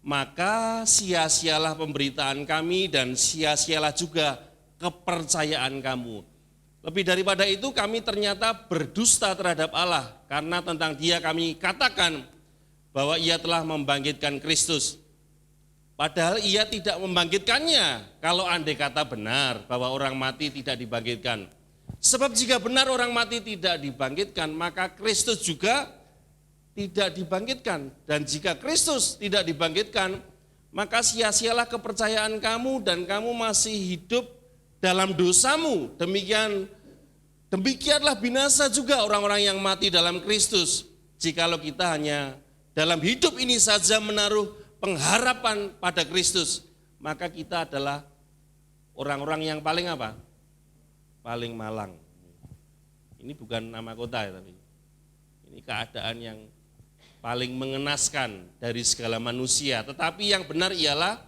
maka sia-sialah pemberitaan kami dan sia-sialah juga kepercayaan kamu. Lebih daripada itu kami ternyata berdusta terhadap Allah, karena tentang Dia kami katakan bahwa Ia telah membangkitkan Kristus. Padahal Ia tidak membangkitkannya kalau andai kata benar bahwa orang mati tidak dibangkitkan. Sebab jika benar orang mati tidak dibangkitkan, maka Kristus juga tidak dibangkitkan. Dan jika Kristus tidak dibangkitkan, maka sia-sialah kepercayaan kamu dan kamu masih hidup dalam dosamu. Demikianlah binasa juga orang-orang yang mati dalam Kristus. Jikalau kita hanya dalam hidup ini saja menaruh pengharapan pada Kristus, maka kita adalah orang-orang yang paling apa? Paling malang. Ini bukan nama kota ya, tapi ini keadaan yang paling mengenaskan dari segala manusia. Tetapi yang benar ialah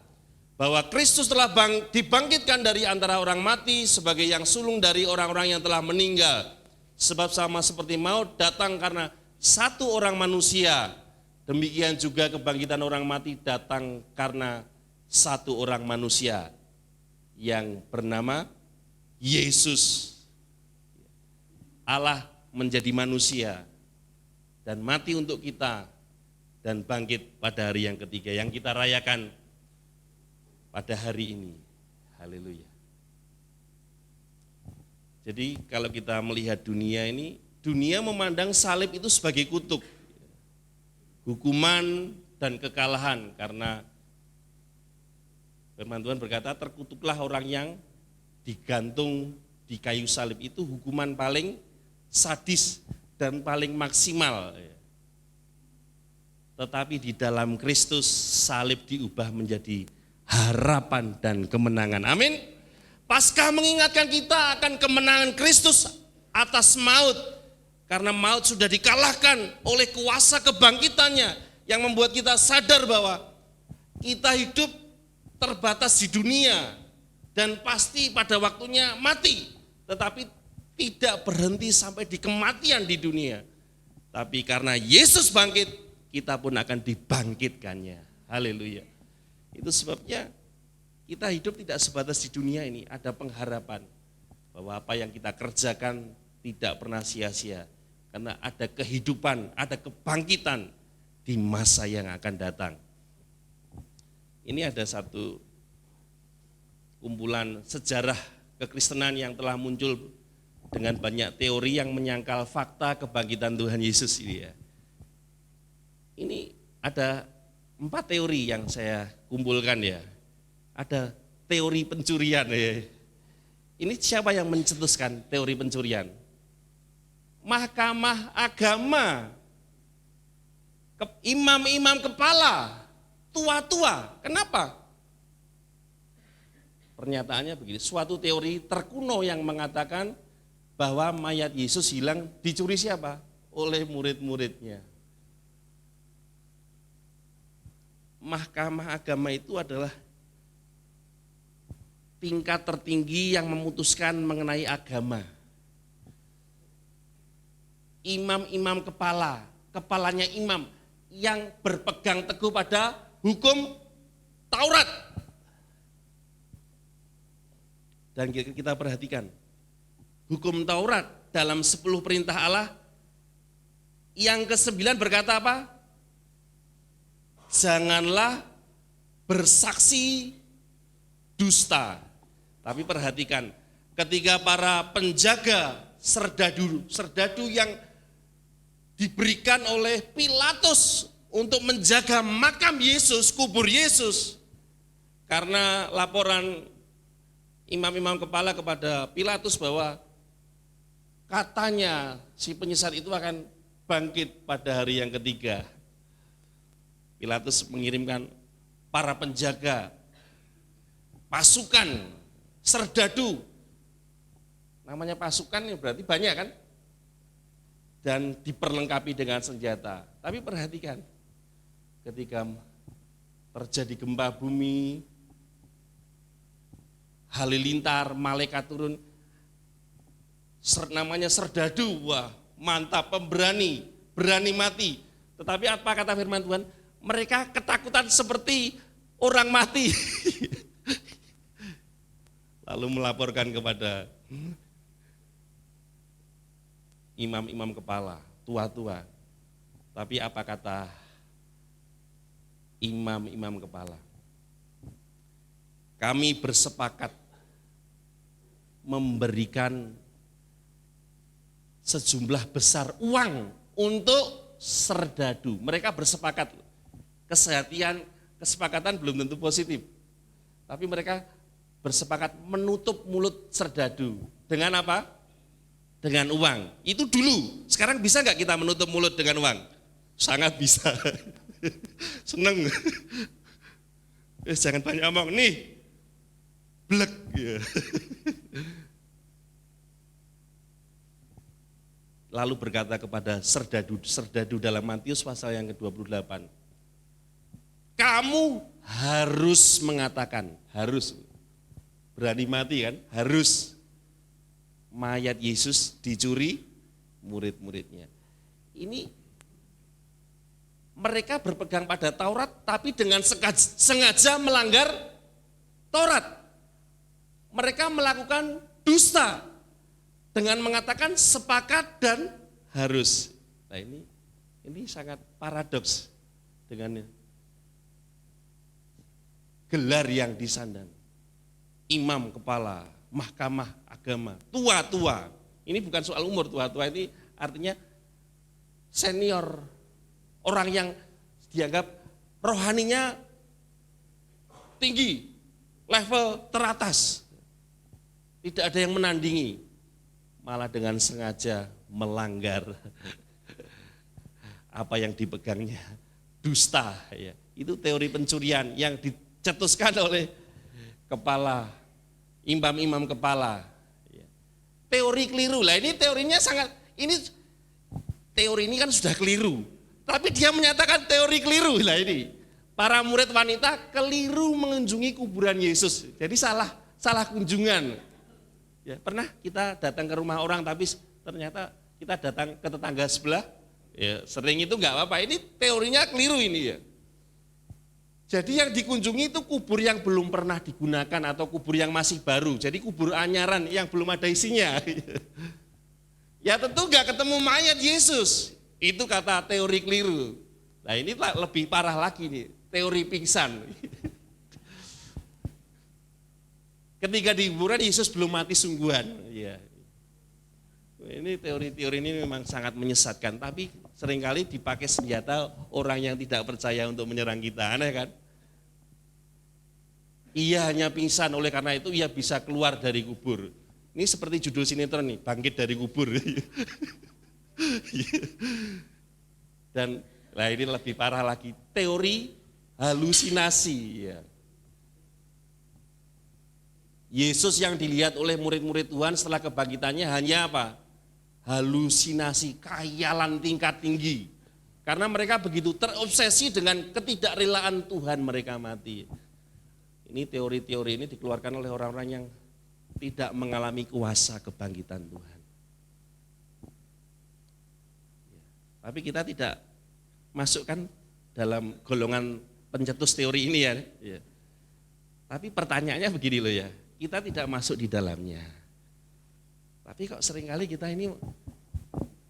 bahwa Kristus telah dibangkitkan dari antara orang mati sebagai yang sulung dari orang-orang yang telah meninggal. Sebab sama seperti maut datang karena satu orang manusia, demikian juga kebangkitan orang mati datang karena satu orang manusia yang bernama Yesus. Allah menjadi manusia dan mati untuk kita dan bangkit pada hari yang ketiga yang kita rayakan pada hari ini. Haleluya. Jadi kalau kita melihat dunia ini, dunia memandang salib itu sebagai kutuk, hukuman dan kekalahan, karena firman Tuhan berkata, terkutuklah orang yang digantung di kayu salib. Itu hukuman paling sadis dan paling maksimal. Tetapi di dalam Kristus salib diubah menjadi harapan dan kemenangan. Amin. Paskah mengingatkan kita akan kemenangan Kristus atas maut. Karena maut sudah dikalahkan oleh kuasa kebangkitannya yang membuat kita sadar bahwa kita hidup terbatas di dunia dan pasti pada waktunya mati. Tetapi tidak berhenti sampai di kematian di dunia. Tapi karena Yesus bangkit, kita pun akan dibangkitkannya. Haleluya. Itu sebabnya kita hidup tidak sebatas di dunia ini, ada pengharapan bahwa apa yang kita kerjakan tidak pernah sia-sia. Karena ada kehidupan, ada kebangkitan di masa yang akan datang. Ini ada satu kumpulan sejarah kekristenan yang telah muncul dengan banyak teori yang menyangkal fakta kebangkitan Tuhan Yesus ini ya. Ini ada 4 teori yang saya kumpulkan ya. Ada teori pencurian ya. Ini siapa yang mencetuskan teori pencurian? Mahkamah agama, imam-imam kepala, tua-tua. Kenapa? Pernyataannya begini, suatu teori terkuno yang mengatakan bahwa mayat Yesus hilang dicuri siapa? Oleh murid-muridnya. Mahkamah agama itu adalah tingkat tertinggi yang memutuskan mengenai agama. Imam-imam kepala, kepalanya imam yang berpegang teguh pada hukum Taurat. Dan kita perhatikan, hukum Taurat dalam 10 perintah Allah, yang ke-9 berkata apa? Janganlah bersaksi dusta. Tapi perhatikan, ketika para penjaga serdadu yang diberikan oleh Pilatus untuk menjaga makam Yesus, kubur Yesus, karena laporan imam-imam kepala kepada Pilatus bahwa katanya si penyesat itu akan bangkit pada hari yang ketiga. Pilatus mengirimkan para penjaga, pasukan, serdadu, namanya pasukan berarti banyak kan? Dan diperlengkapi dengan senjata. Tapi perhatikan, ketika terjadi gempa bumi, halilintar, malaikat turun, namanya serdadu, wah mantap, pemberani, berani mati. Tetapi apa kata firman Tuhan? Mereka ketakutan seperti orang mati. Lalu melaporkan kepada imam-imam kepala, tua-tua. Tapi apa kata imam-imam kepala? Kami bersepakat memberikan sejumlah besar uang untuk serdadu. Mereka bersepakat. Kesepakatan belum tentu positif. Tapi mereka bersepakat menutup mulut serdadu. Dengan apa? Dengan uang. Itu dulu. Sekarang bisa nggak kita menutup mulut dengan uang? Sangat bisa. Seneng. Jangan banyak omong. Nih, blek. Lalu berkata kepada serdadu dalam Matius pasal yang ke-28. Kamu harus mengatakan, harus. Berani mati kan? Harus. Mayat Yesus dicuri murid-muridnya. Ini mereka berpegang pada Taurat tapi dengan sengaja melanggar Taurat. Mereka melakukan dusta dengan mengatakan sepakat dan harus. Nah ini sangat paradoks dengan gelar yang disandang. Imam kepala, mahkamah agama, tua-tua. Ini bukan soal umur, tua-tua ini artinya senior, orang yang dianggap rohaninya tinggi, level teratas. Tidak ada yang menandingi, malah dengan sengaja melanggar apa yang dipegangnya, dusta. Ya. Itu teori pencurian yang dicetuskan oleh kepala, imam-imam kepala. Ya. Teori keliru lah, ini teorinya teori ini kan sudah keliru, tapi dia menyatakan teori keliru lah ini. Para murid wanita keliru mengunjungi kuburan Yesus, jadi salah kunjungan. Ya, pernah kita datang ke rumah orang tapi ternyata kita datang ke tetangga sebelah, ya sering itu nggak apa-apa. Ini teorinya keliru ini ya. Jadi yang dikunjungi itu kubur yang belum pernah digunakan atau kubur yang masih baru. Jadi kubur anyaran yang belum ada isinya. Ya tentu nggak ketemu mayat Yesus. Itu kata teori keliru. Nah ini lebih parah lagi nih, teori pingsan. Ketika di kuburan Yesus belum mati sungguhan. Ya. Ini teori-teori ini memang sangat menyesatkan, tapi seringkali dipakai senjata orang yang tidak percaya untuk menyerang kita, aneh kan? Ia hanya pingsan, oleh karena itu ia bisa keluar dari kubur. Ini seperti judul sinetron nih, bangkit dari kubur. Dan ini lebih parah lagi, teori halusinasi. Ya. Yesus yang dilihat oleh murid-murid Tuhan setelah kebangkitannya hanya apa? Halusinasi, khayalan tingkat tinggi. Karena mereka begitu terobsesi dengan ketidakrelaan Tuhan mereka mati. Ini teori-teori ini dikeluarkan oleh orang-orang yang tidak mengalami kuasa kebangkitan Tuhan. Tapi kita tidak masukkan dalam golongan pencetus teori ini ya. Tapi pertanyaannya begini loh ya, kita tidak masuk di dalamnya. Tapi kok seringkali kita ini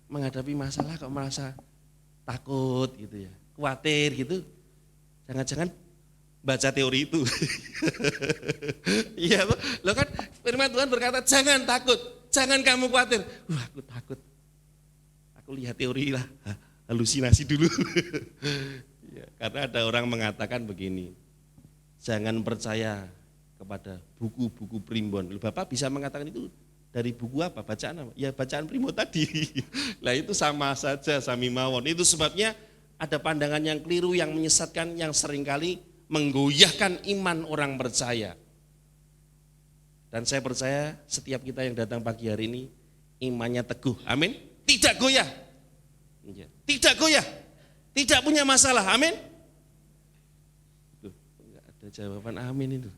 menghadapi masalah kok merasa takut gitu ya, khawatir gitu. Jangan-jangan baca teori itu. Iya, lo kan firman Tuhan berkata jangan takut, jangan kamu khawatir. Aku takut. Aku lihat teori lah, halusinasi dulu. Ya, karena ada orang mengatakan begini, jangan percaya kepada buku-buku primbon. Bapak bisa mengatakan itu dari buku apa? Bacaan apa? Ya bacaan primbon tadi. Lah itu sama saja, sami mawon. Itu sebabnya ada pandangan yang keliru, yang menyesatkan, yang seringkali menggoyahkan iman orang percaya. Dan saya percaya setiap kita yang datang pagi hari ini imannya teguh. Amin. Tidak goyah. Tidak goyah. Tidak punya masalah. Amin. Enggak ada jawaban amin itu.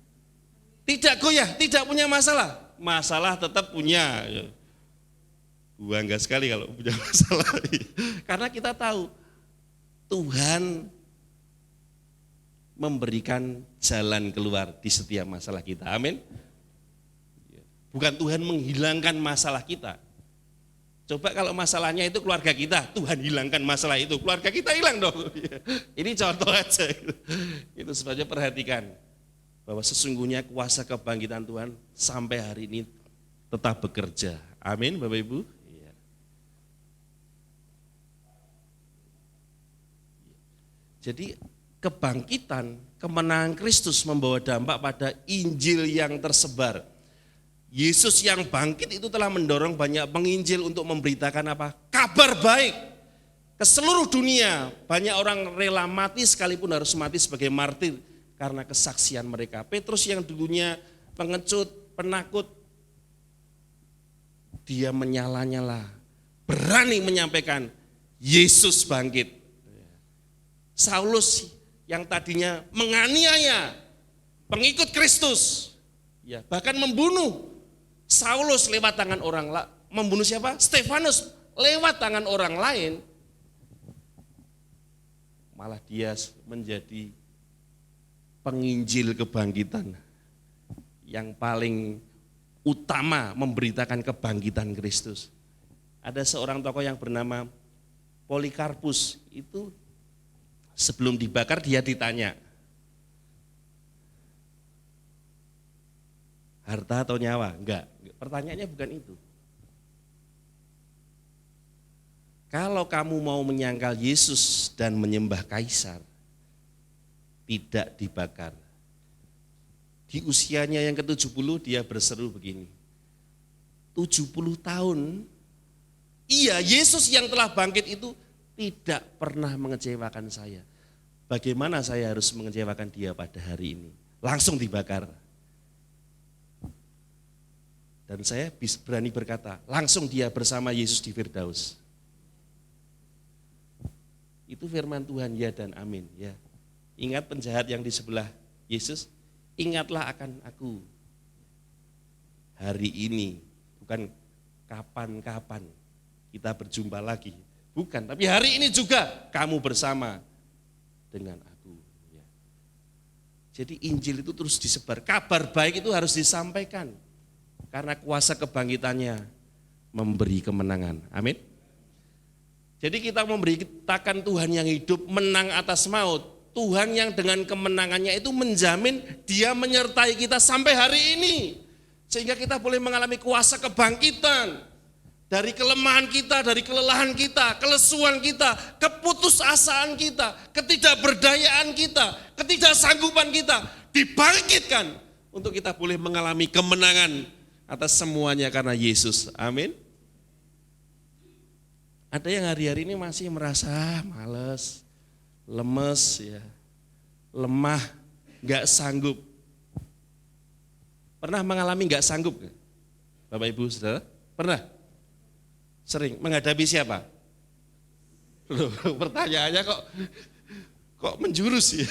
Tidak goyah, tidak punya masalah. Masalah tetap punya. Bangga sekali kalau punya masalah. Karena kita tahu Tuhan memberikan jalan keluar di setiap masalah kita. Amin. Bukan Tuhan menghilangkan masalah kita. Coba kalau masalahnya itu keluarga kita, Tuhan hilangkan masalah itu, keluarga kita hilang dong. Ini contoh aja. Itu sebabnya perhatikan bahwa sesungguhnya kuasa kebangkitan Tuhan sampai hari ini tetap bekerja. Amin Bapak Ibu. Jadi kebangkitan, kemenangan Kristus membawa dampak pada Injil yang tersebar. Yesus yang bangkit itu telah mendorong banyak penginjil untuk memberitakan apa? Kabar baik ke seluruh dunia. Banyak orang rela mati sekalipun harus mati sebagai martir karena kesaksian mereka. Petrus yang dulunya pengecut, penakut, dia menyala-nyala, berani menyampaikan Yesus bangkit. Saulus yang tadinya menganiaya pengikut Kristus, ya bahkan membunuh. Saulus lewat tangan orang lain, membunuh siapa? Stefanus lewat tangan orang lain. Malah dia menjadi penginjil kebangkitan yang paling utama memberitakan kebangkitan Kristus. Ada seorang tokoh yang bernama Polikarpus, itu sebelum dibakar dia ditanya, Harta atau nyawa? Enggak. Pertanyaannya bukan itu. Kalau kamu mau menyangkal Yesus dan menyembah kaisar, tidak dibakar. Di usianya yang ke-70 dia berseru begini, 70 tahun, iya Yesus yang telah bangkit itu tidak pernah mengecewakan saya. Bagaimana saya harus mengecewakan dia pada hari ini? Langsung dibakar. Dan saya berani berkata, langsung dia bersama Yesus di Firdaus. Itu firman Tuhan, ya dan amin. Ya. Ingat penjahat yang di sebelah Yesus, ingatlah akan aku hari ini, bukan kapan-kapan kita berjumpa lagi. Bukan, tapi hari ini juga kamu bersama dengan aku. Ya. Jadi Injil itu terus disebar, kabar baik itu harus disampaikan. Karena kuasa kebangkitannya memberi kemenangan. Amin. Jadi kita memberitakan Tuhan yang hidup menang atas maut. Tuhan yang dengan kemenangannya itu menjamin dia menyertai kita sampai hari ini. Sehingga kita boleh mengalami kuasa kebangkitan. Dari kelemahan kita, dari kelelahan kita, kelesuan kita, keputusasaan kita, ketidakberdayaan kita, ketidaksanggupan kita. Dibangkitkan untuk kita boleh mengalami kemenangan atas semuanya karena Yesus. Amin. Ada yang hari-hari ini masih merasa males, lemes, ya, lemah, nggak sanggup. Pernah mengalami nggak sanggup? Bapak Ibu Saudara? Pernah? Sering menghadapi siapa? Loh, pertanyaannya kok menjurus ya?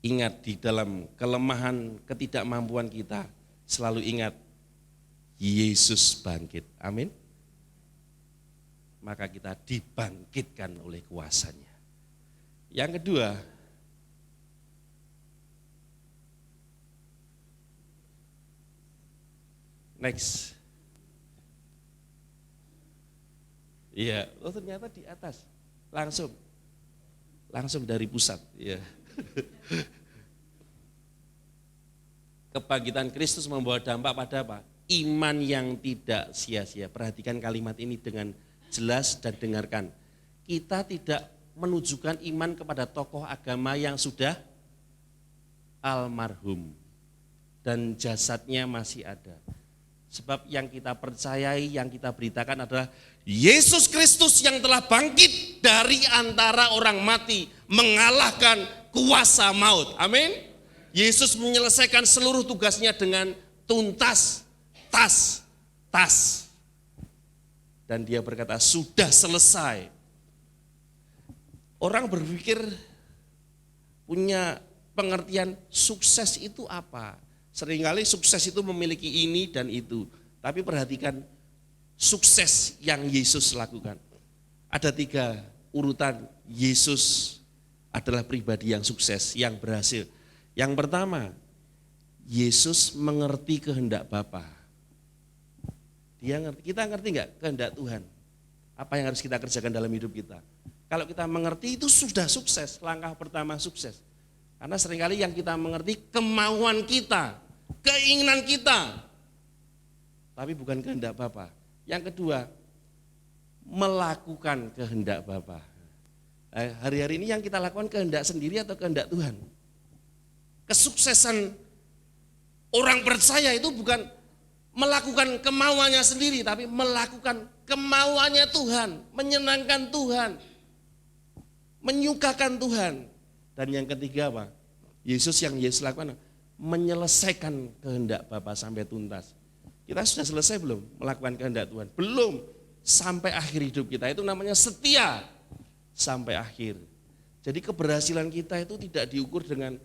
Ingat di dalam kelemahan, ketidakmampuan kita, selalu ingat Yesus bangkit. Amin. Maka kita dibangkitkan oleh kuasanya. Yang kedua, next. Iya, oh ternyata di atas. Langsung dari pusat, ya. Kebangkitan Kristus membawa dampak pada apa? Iman yang tidak sia-sia. Perhatikan kalimat ini dengan jelas dan dengarkan. Kita tidak menunjukkan iman kepada tokoh agama yang sudah almarhum dan jasadnya masih ada. Sebab yang kita percayai, yang kita beritakan adalah Yesus Kristus yang telah bangkit dari antara orang mati, mengalahkan kuasa maut. Amin. Yesus menyelesaikan seluruh tugasnya dengan tuntas, tas. Dan dia berkata, sudah selesai. Orang berpikir punya pengertian sukses itu apa? Seringkali sukses itu memiliki ini dan itu. Tapi perhatikan sukses yang Yesus lakukan. Ada 3 urutan Yesus adalah pribadi yang sukses, yang berhasil. Yang pertama, Yesus mengerti kehendak Bapa. Kita ngerti enggak kehendak Tuhan? Apa yang harus kita kerjakan dalam hidup kita? Kalau kita mengerti itu sudah sukses, langkah pertama sukses. Karena seringkali yang kita mengerti kemauan kita, keinginan kita. Tapi bukan kehendak Bapa. Yang kedua, melakukan kehendak Bapa. Hari-hari ini yang kita lakukan kehendak sendiri atau kehendak Tuhan? Kesuksesan orang percaya itu bukan melakukan kemauannya sendiri, tapi melakukan kemauannya Tuhan, menyenangkan Tuhan, menyukakan Tuhan. Dan yang ketiga apa? Yesus lakukan menyelesaikan kehendak Bapa sampai tuntas. Kita sudah selesai belum melakukan kehendak Tuhan? Belum. Sampai akhir hidup kita, itu namanya setia sampai akhir. Jadi keberhasilan kita itu tidak diukur dengan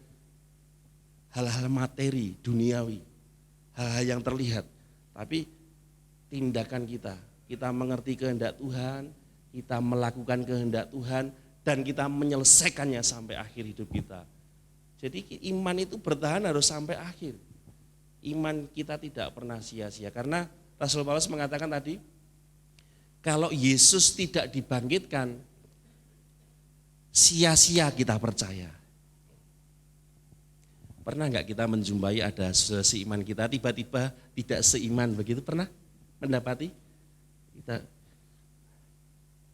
hal-hal materi, duniawi, hal-hal yang terlihat. Tapi tindakan kita mengerti kehendak Tuhan, kita melakukan kehendak Tuhan, dan kita menyelesaikannya sampai akhir hidup kita. Jadi iman itu bertahan harus sampai akhir. Iman kita tidak pernah sia-sia. Karena Rasul Paulus mengatakan tadi, kalau Yesus tidak dibangkitkan, sia-sia kita percaya. Pernah nggak kita menjumpai ada saudara seiman kita tiba-tiba tidak seiman begitu? Pernah mendapati?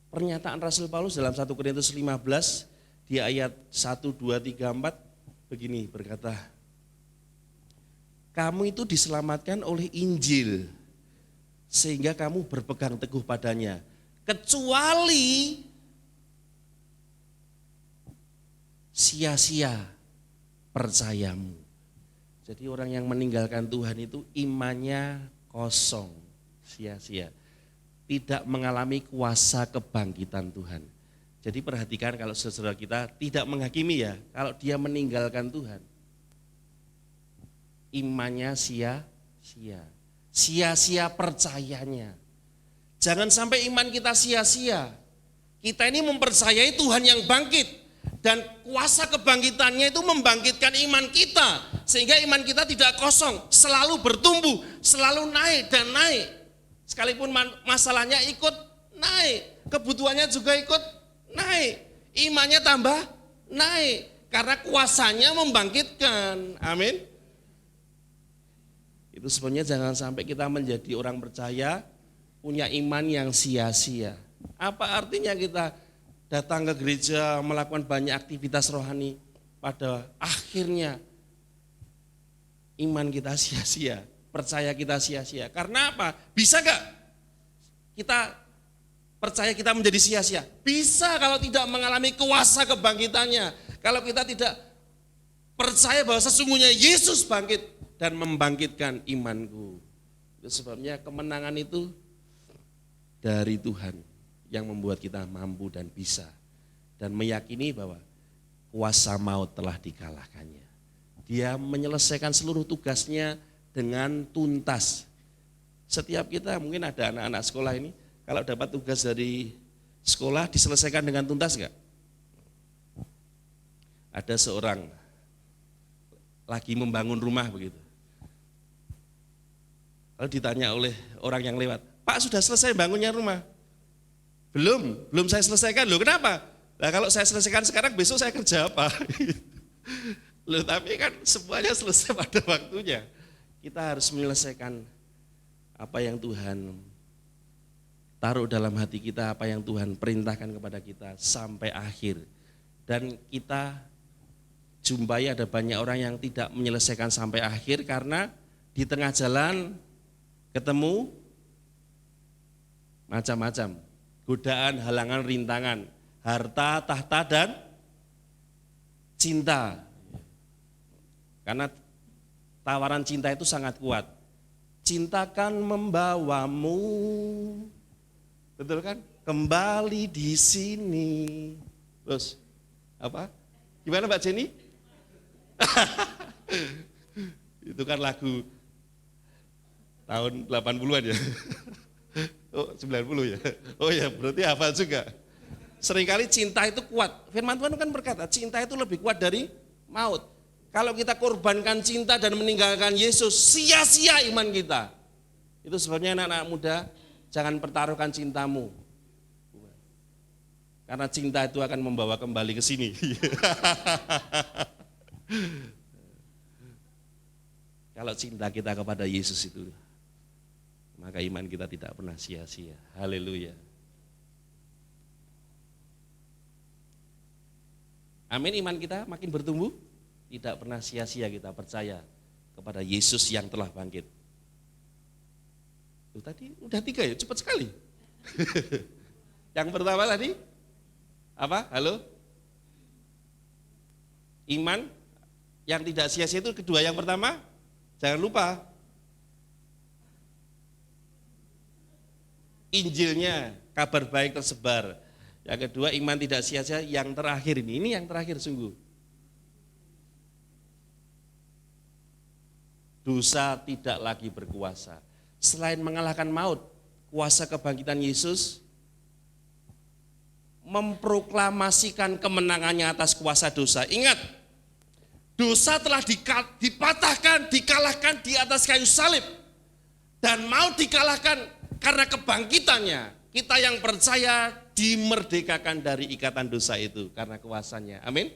Pernyataan Rasul Paulus dalam 1 Korintus 15 di ayat 1, 2, 3, 4 begini berkata, kamu itu diselamatkan oleh Injil sehingga kamu berpegang teguh padanya, kecuali sia-sia percayamu. Jadi orang yang meninggalkan Tuhan itu imannya kosong, sia-sia. Tidak mengalami kuasa kebangkitan Tuhan. Jadi perhatikan kalau saudara kita tidak menghakimi ya, kalau dia meninggalkan Tuhan, imannya sia-sia. Sia-sia percayanya. Jangan sampai iman kita sia-sia. Kita ini mempercayai Tuhan yang bangkit. Dan kuasa kebangkitannya itu membangkitkan iman kita. Sehingga iman kita tidak kosong, selalu bertumbuh, selalu naik dan naik. Sekalipun masalahnya ikut naik, kebutuhannya juga ikut naik, imannya tambah naik. Karena kuasanya membangkitkan, amin. Itu sebenarnya jangan sampai kita menjadi orang percaya, punya iman yang sia-sia. Apa artinya kita datang ke gereja, melakukan banyak aktivitas rohani, pada akhirnya iman kita sia-sia, percaya kita sia-sia. Karena apa? Bisa gak kita percaya kita menjadi sia-sia? Bisa kalau tidak mengalami kuasa kebangkitannya. Kalau kita tidak percaya bahwa sesungguhnya Yesus bangkit dan membangkitkan imanku. Itu sebabnya kemenangan itu dari Tuhan yang membuat kita mampu dan bisa. Dan meyakini bahwa kuasa maut telah dikalahkannya. Dia menyelesaikan seluruh tugasnya dengan tuntas. Setiap kita mungkin ada anak-anak sekolah ini, kalau dapat tugas dari sekolah diselesaikan dengan tuntas enggak? Ada seorang lagi membangun rumah begitu. Lalu ditanya oleh orang yang lewat, Pak sudah selesai bangunnya rumah? Belum saya selesaikan. Loh kenapa? Nah kalau saya selesaikan sekarang besok saya kerja apa? Loh tapi kan semuanya selesai pada waktunya. Kita harus menyelesaikan apa yang Tuhan taruh dalam hati kita, apa yang Tuhan perintahkan kepada kita sampai akhir. Dan kita jumpai ada banyak orang yang tidak menyelesaikan sampai akhir karena di tengah jalan ketemu macam-macam. Godaan, halangan, rintangan, harta, tahta, dan cinta. Karena tawaran cinta itu sangat kuat. Cintakan membawamu, betul kan? Kembali di sini. Terus apa? Gimana Mbak Jenny? Itu kan lagu tahun 80-an ya. Oh 90 ya. Oh ya berarti hafal juga. Seringkali cinta itu kuat. Firman Tuhan kan berkata cinta itu lebih kuat dari maut. Kalau kita korbankan cinta dan meninggalkan Yesus, sia-sia iman kita. Itu sebabnya anak-anak muda, jangan pertaruhkan cintamu. Karena cinta itu akan membawa kembali ke sini. Kalau cinta kita kepada Yesus itu, maka iman kita tidak pernah sia-sia. Haleluya. Amin, iman kita makin bertumbuh. Tidak pernah sia-sia kita percaya kepada Yesus yang telah bangkit. Tuh, tadi udah 3 ya, cepat sekali. Yang pertama tadi, apa? Halo? Iman yang tidak sia-sia itu kedua. Yang pertama, jangan lupa. Injilnya, kabar baik tersebar. Yang kedua, iman tidak sia-sia. Yang terakhir ini yang terakhir sungguh. Dosa tidak lagi berkuasa. Selain mengalahkan maut, kuasa kebangkitan Yesus memproklamasikan kemenangannya atas kuasa dosa. Ingat, dosa telah dipatahkan, dikalahkan di atas kayu salib. Dan maut dikalahkan karena kebangkitannya. Kita yang percaya dimerdekakan dari ikatan dosa itu karena kuasanya. Amin.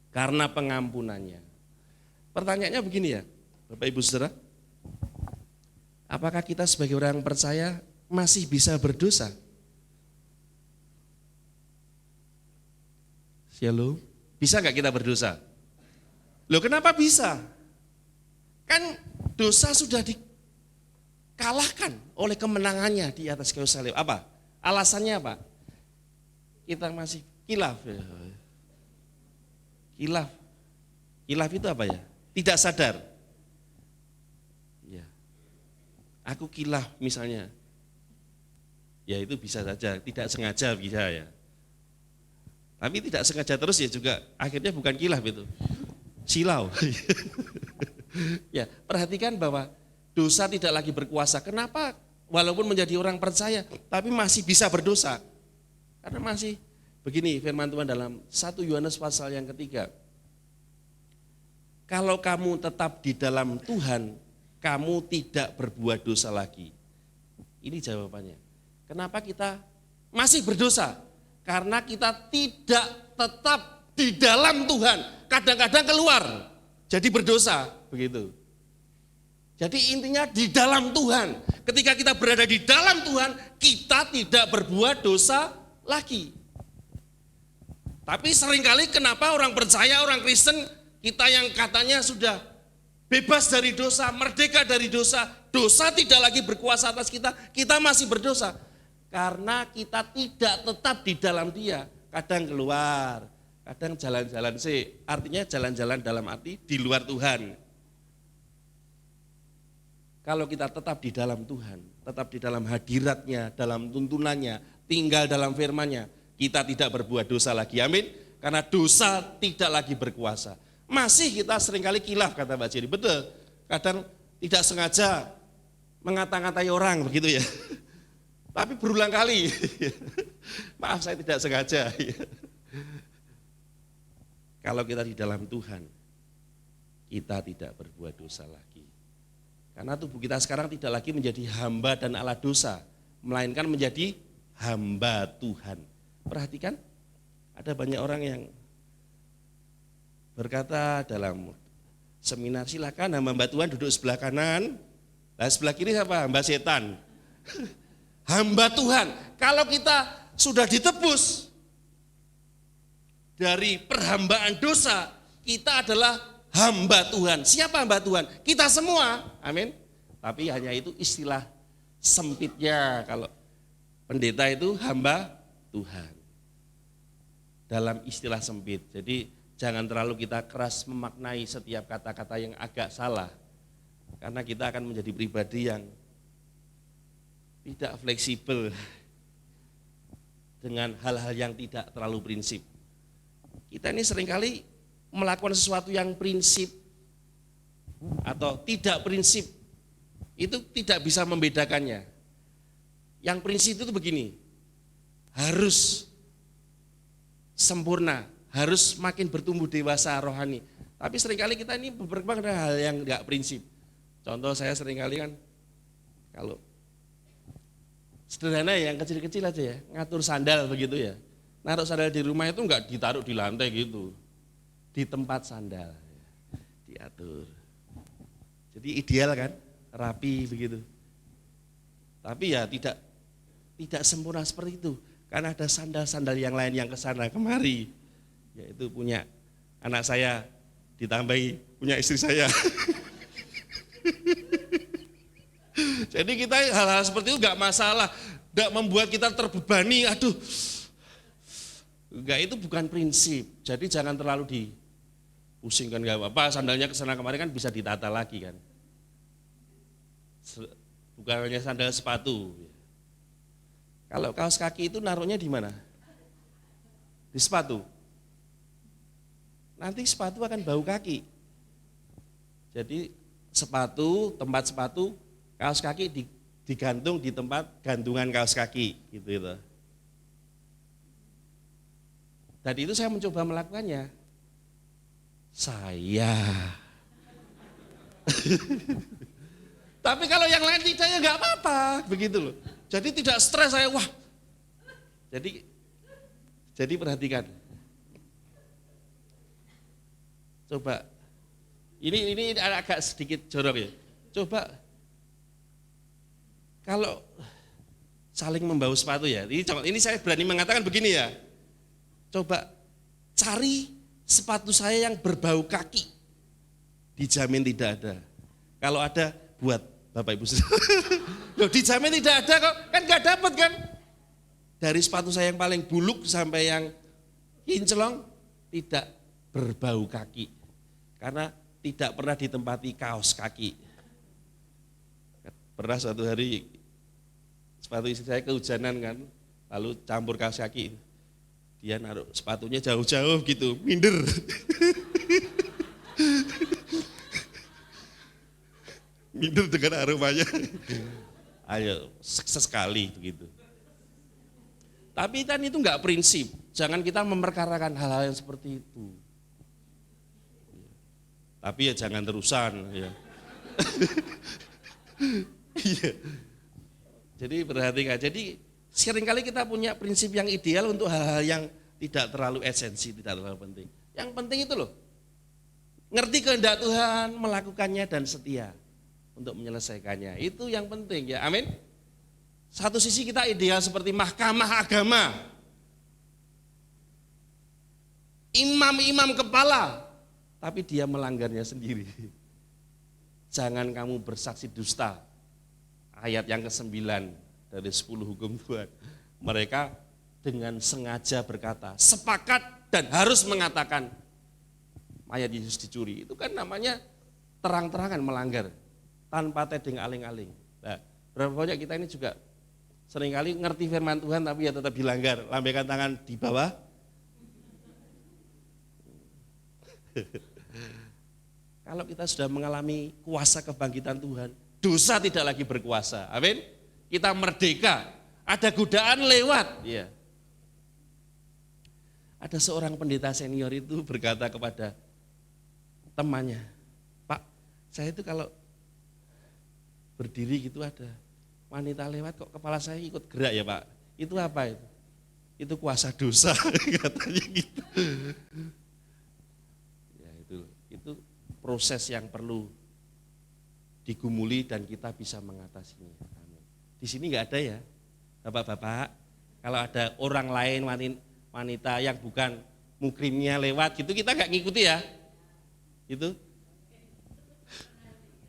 Karena pengampunannya. Pertanyaannya begini ya, Bapak Ibu Saudara. Apakah kita sebagai orang percaya masih bisa berdosa? Halo, bisa nggak kita berdosa? Loh kenapa bisa? Kan dosa sudah dikalahkan oleh kemenangannya di atas kayu salib. Apa? Alasannya apa? Kita masih kilaf. Kilaf. Kilaf itu apa ya? Tidak sadar. Ya. Aku kilaf misalnya. Ya itu bisa saja, tidak sengaja bisa ya. Tapi tidak sengaja terus ya juga akhirnya bukan kilaf itu. Silau. Ya, perhatikan bahwa dosa tidak lagi berkuasa. Kenapa? Walaupun menjadi orang percaya, tapi masih bisa berdosa. Karena masih begini firman Tuhan dalam 1 Yohanes pasal yang ketiga. Kalau kamu tetap di dalam Tuhan, kamu tidak berbuat dosa lagi. Ini jawabannya. Kenapa kita masih berdosa? Karena kita tidak tetap di dalam Tuhan. Kadang-kadang keluar, jadi berdosa. Begitu. Jadi intinya di dalam Tuhan. Ketika kita berada di dalam Tuhan, kita tidak berbuat dosa lagi. Tapi seringkali kenapa orang percaya, orang Kristen, kita yang katanya sudah bebas dari dosa, merdeka dari dosa, dosa tidak lagi berkuasa atas kita, kita masih berdosa. Karena kita tidak tetap di dalam Dia, kadang keluar, kadang jalan-jalan sih, artinya jalan-jalan dalam arti di luar Tuhan. Kalau kita tetap di dalam Tuhan, tetap di dalam hadirat-Nya, dalam tuntunannya, tinggal dalam firman-Nya, kita tidak berbuat dosa lagi, amin. Karena dosa tidak lagi berkuasa. Masih kita seringkali kilaf kata Mbak Jerry, betul. Kadang tidak sengaja mengata-ngatai orang begitu ya. Tapi berulang kali, maaf saya tidak sengaja. Kalau kita di dalam Tuhan, kita tidak berbuat dosa lagi. Karena tubuh kita sekarang tidak lagi menjadi hamba dan ala dosa, melainkan menjadi hamba Tuhan. Perhatikan, ada banyak orang yang berkata dalam seminar, silakan hamba Tuhan duduk sebelah kanan, nah sebelah kiri siapa? Hamba setan. Hamba Tuhan, kalau kita sudah ditebus dari perhambaan dosa, kita adalah hamba Tuhan. Siapa hamba Tuhan? Kita semua, amin. Tapi hanya itu istilah sempitnya, kalau pendeta itu hamba Tuhan. Dalam istilah sempit, jadi jangan terlalu kita keras memaknai setiap kata-kata yang agak salah. Karena kita akan menjadi pribadi yang tidak fleksibel dengan hal-hal yang tidak terlalu prinsip. Kita ini seringkali melakukan sesuatu yang prinsip atau tidak prinsip, itu tidak bisa membedakannya. Yang prinsip itu begini, harus sempurna, harus makin bertumbuh dewasa rohani. Tapi seringkali kita ini berkembang dengan hal yang enggak prinsip. Contoh saya seringkali kan, kalau sederhana ya, yang kecil-kecil aja ya, ngatur sandal begitu ya. Naruh sandal di rumah itu enggak ditaruh di lantai gitu, di tempat sandal, diatur. Jadi ideal kan, rapi begitu. Tapi ya tidak sempurna seperti itu, karena ada sandal-sandal yang lain yang kesana kemari, yaitu punya anak saya, ditambahi punya istri saya. Jadi kita hal-hal seperti itu enggak masalah, enggak membuat kita terbebani, aduh. Enggak, itu bukan prinsip. Jadi jangan terlalu dipusingkan, enggak apa-apa, sandalnya kesana kemari kan bisa ditata lagi kan. Bukan hanya sandal sepatu. Kalau kaos kaki itu naruhnya di mana? Di sepatu. Nanti sepatu akan bau kaki. Jadi sepatu, tempat sepatu, kaos kaki digantung di tempat gantungan kaos kaki gitu. Dan itu saya mencoba melakukannya. Saya. Tapi kalau yang lain tidak ya enggak apa-apa, begitu loh. Jadi tidak stres saya, wah. Jadi perhatikan. Coba, ini agak sedikit jorok ya. Coba, kalau saling membawa sepatu ya, ini saya berani mengatakan begini ya. Coba cari sepatu saya yang berbau kaki, dijamin tidak ada. Kalau ada, buat Bapak Ibu. Loh, dijamin tidak ada kok, kan gak dapat kan. Dari sepatu saya yang paling buluk sampai yang kinclong tidak berbau kaki. Karena tidak pernah ditempati kaos kaki. Pernah suatu hari sepatu istri saya kehujanan kan, lalu campur kaos kaki. Dia naruh sepatunya jauh-jauh gitu, minder. Minder dengan aromanya. Ayo, sesekali begitu. Tapi kan itu enggak prinsip. Jangan kita memperkarakan hal-hal yang seperti itu. Tapi ya jangan terusan. Ya. Iya. Jadi perhatikan. Jadi seringkali kita punya prinsip yang ideal untuk hal-hal yang tidak terlalu esensi, tidak terlalu penting. Yang penting itu loh, ngerti kehendak Tuhan, melakukannya dan setia untuk menyelesaikannya. Itu yang penting ya, amin. Satu sisi kita ideal seperti mahkamah agama, imam-imam kepala, tapi dia melanggarnya sendiri. Jangan kamu bersaksi dusta. Ayat yang ke-9 dari 10 hukum Tuhan. Mereka dengan sengaja berkata, sepakat dan harus mengatakan mayat Yesus dicuri. Itu kan namanya terang-terangan melanggar, tanpa tedeng aling-aling. Nah, berapa banyak kita ini juga seringkali ngerti firman Tuhan tapi ya tetap dilanggar. Lambaikan tangan di bawah. Kalau kita sudah mengalami kuasa kebangkitan Tuhan, dosa tidak lagi berkuasa. Amin. Kita merdeka. Ada godaan lewat. Ya. Ada seorang pendeta senior itu berkata kepada temannya, Pak, saya itu kalau berdiri gitu ada wanita lewat kok kepala saya ikut gerak ya Pak. Itu apa itu? Itu kuasa dosa katanya gitu. Ya itu proses yang perlu digumuli dan kita bisa mengatasinya. Amin. Di sini enggak ada ya, Bapak-bapak. Kalau ada orang lain wanita yang bukan mukrimnya lewat gitu kita enggak ngikuti ya. Itu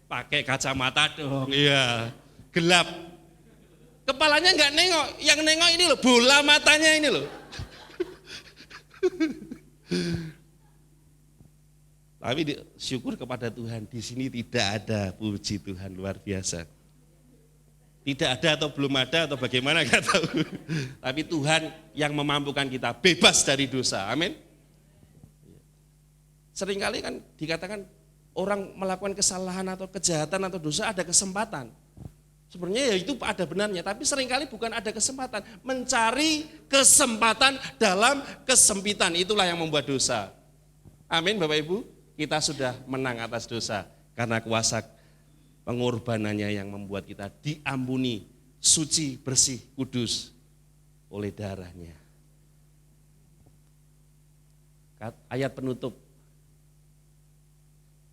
pakai kacamata dong, iya. Gelap. Kepalanya enggak nengok, yang nengok ini loh, bola matanya ini loh. Tapi syukur kepada Tuhan, di sini tidak ada, puji Tuhan, luar biasa. Tidak ada atau belum ada atau bagaimana enggak tahu. Tapi Tuhan yang memampukan kita bebas dari dosa. Amin. Seringkali kan dikatakan orang melakukan kesalahan atau kejahatan atau dosa ada kesempatan. Sebenarnya ya itu ada benarnya, tapi seringkali bukan ada kesempatan. Mencari kesempatan dalam kesempitan, itulah yang membuat dosa. Amin Bapak Ibu, kita sudah menang atas dosa. Karena kuasa pengorbanannya yang membuat kita diampuni, suci, bersih, kudus oleh darahnya. Ayat penutup.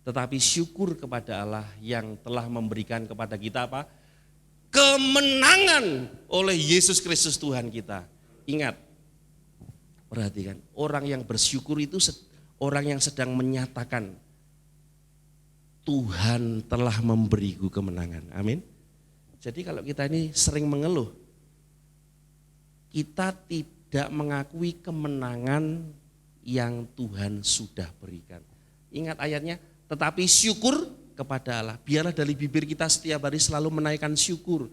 Tetapi syukur kepada Allah yang telah memberikan kepada kita apa? Kemenangan oleh Yesus Kristus Tuhan kita. Ingat, perhatikan, orang yang bersyukur itu orang yang sedang menyatakan Tuhan telah memberiku kemenangan. Amin. Jadi kalau kita ini sering mengeluh, kita tidak mengakui kemenangan yang Tuhan sudah berikan. Ingat ayatnya, tetapi syukur kepada Allah. Biarlah dari bibir kita setiap hari selalu menaikkan syukur.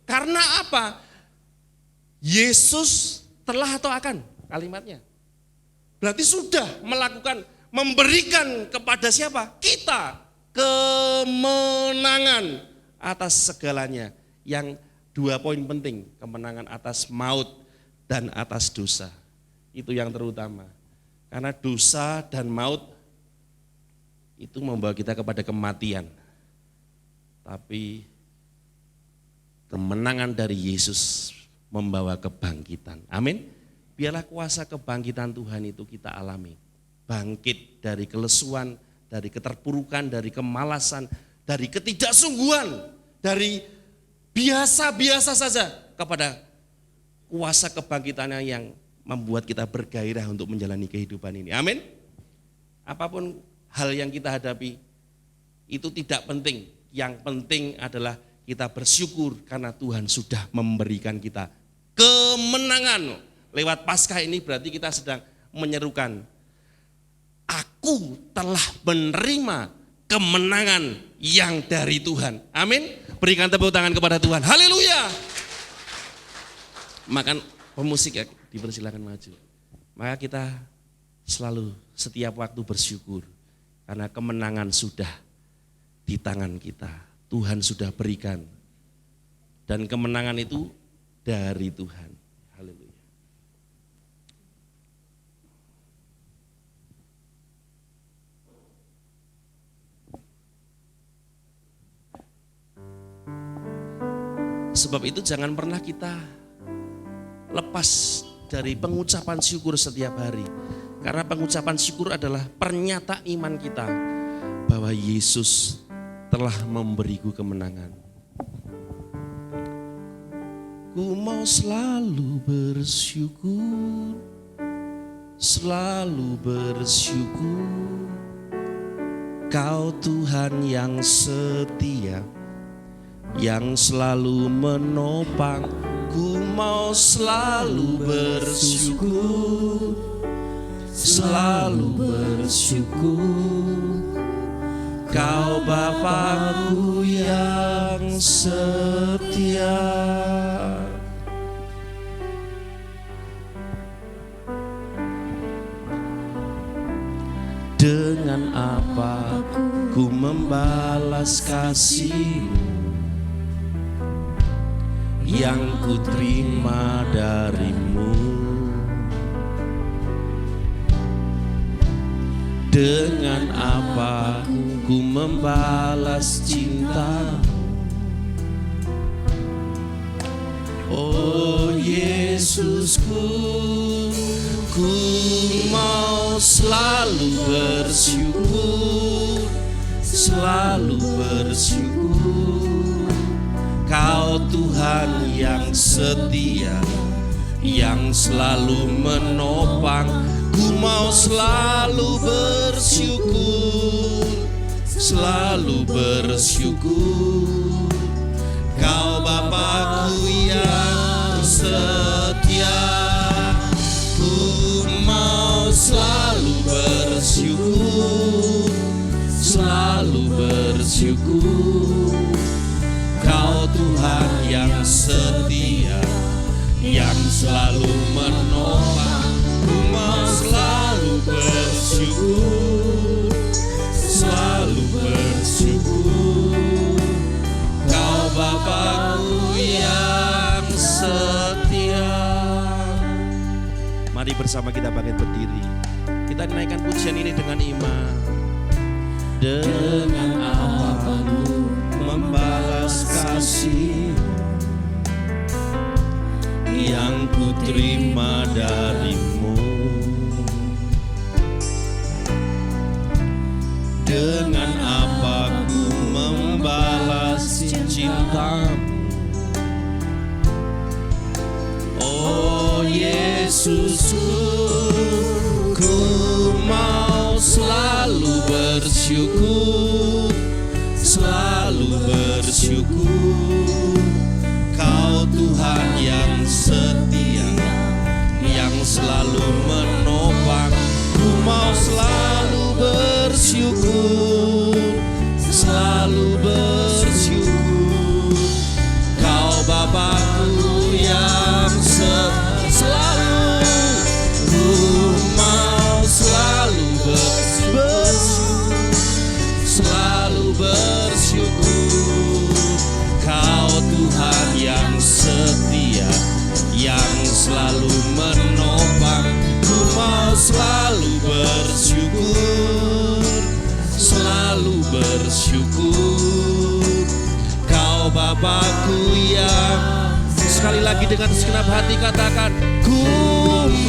Karena apa? Yesus telah atau akan, kalimatnya. Berarti sudah melakukan, memberikan kepada siapa? Kita kemenangan atas segalanya. Yang 2 poin penting, kemenangan atas maut dan atas dosa. Itu yang terutama. Karena dosa dan maut itu membawa kita kepada kematian. Tapi kemenangan dari Yesus membawa kebangkitan. Amin. Biarlah kuasa kebangkitan Tuhan itu kita alami. Bangkit dari kelesuan, dari keterpurukan, dari kemalasan, dari ketidaksungguhan, dari biasa-biasa saja kepada kuasa kebangkitannya yang membuat kita bergairah untuk menjalani kehidupan ini. Amin. Apapun hal yang kita hadapi itu tidak penting. Yang penting adalah kita bersyukur karena Tuhan sudah memberikan kita kemenangan. Lewat Paskah ini berarti kita sedang menyerukan, aku telah menerima kemenangan yang dari Tuhan. Amin. Berikan tepuk tangan kepada Tuhan. Haleluya. Maka pemusik ya, dipersilakan maju. Maka kita selalu setiap waktu bersyukur karena kemenangan sudah di tangan kita. Tuhan sudah berikan. Dan kemenangan itu dari Tuhan. Haleluya. Sebab itu jangan pernah kita lepas dari pengucapan syukur setiap hari. Karena pengucapan syukur adalah pernyataan iman kita bahwa Yesus telah memberiku kemenangan. Ku mau selalu bersyukur, selalu bersyukur. Kau Tuhan yang setia, yang selalu menopang. Ku mau selalu bersyukur, selalu bersyukur. Kau Bapakku yang setia. Dengan apa ku membalas kasih-Mu yang ku terima dari-Mu? Dengan apa ku membalas cinta? Oh Yesusku, ku mau selalu bersyukur, selalu bersyukur. Kau Tuhan yang setia, yang selalu menopang. Ku mau selalu bersyukur, selalu bersyukur. Kau Bapakku yang setia. Ku mau selalu bersyukur, selalu bersyukur. Kau Tuhan yang setia, yang selalu menopang. Ku mau selalu bersyukur, selalu bersyukur. Kau Bapakku yang setia. Mari bersama kita bangkit berdiri. Kita naikkan pujian ini dengan iman. Dengan apa ku membalas kasih yang ku terima dari-Mu? Dengan apa ku membalas cinta-Mu? Oh Yesusku, ku mau selalu bersyukur, selalu bersyukur. Kau Tuhan yang setia, yang selalu menopang. Ku mau selalu bersyukur, selalu bersyukur. Kau Bapakku yang selalu. Ku mau selalu bersyukur, selalu bersyukur. Kau Tuhan yang setia, yang selalu menopang. Ku mau selalu bersyukur, selalu bersyukur. Kau Bapakku yang, sekali lagi dengan segenap hati katakan, ku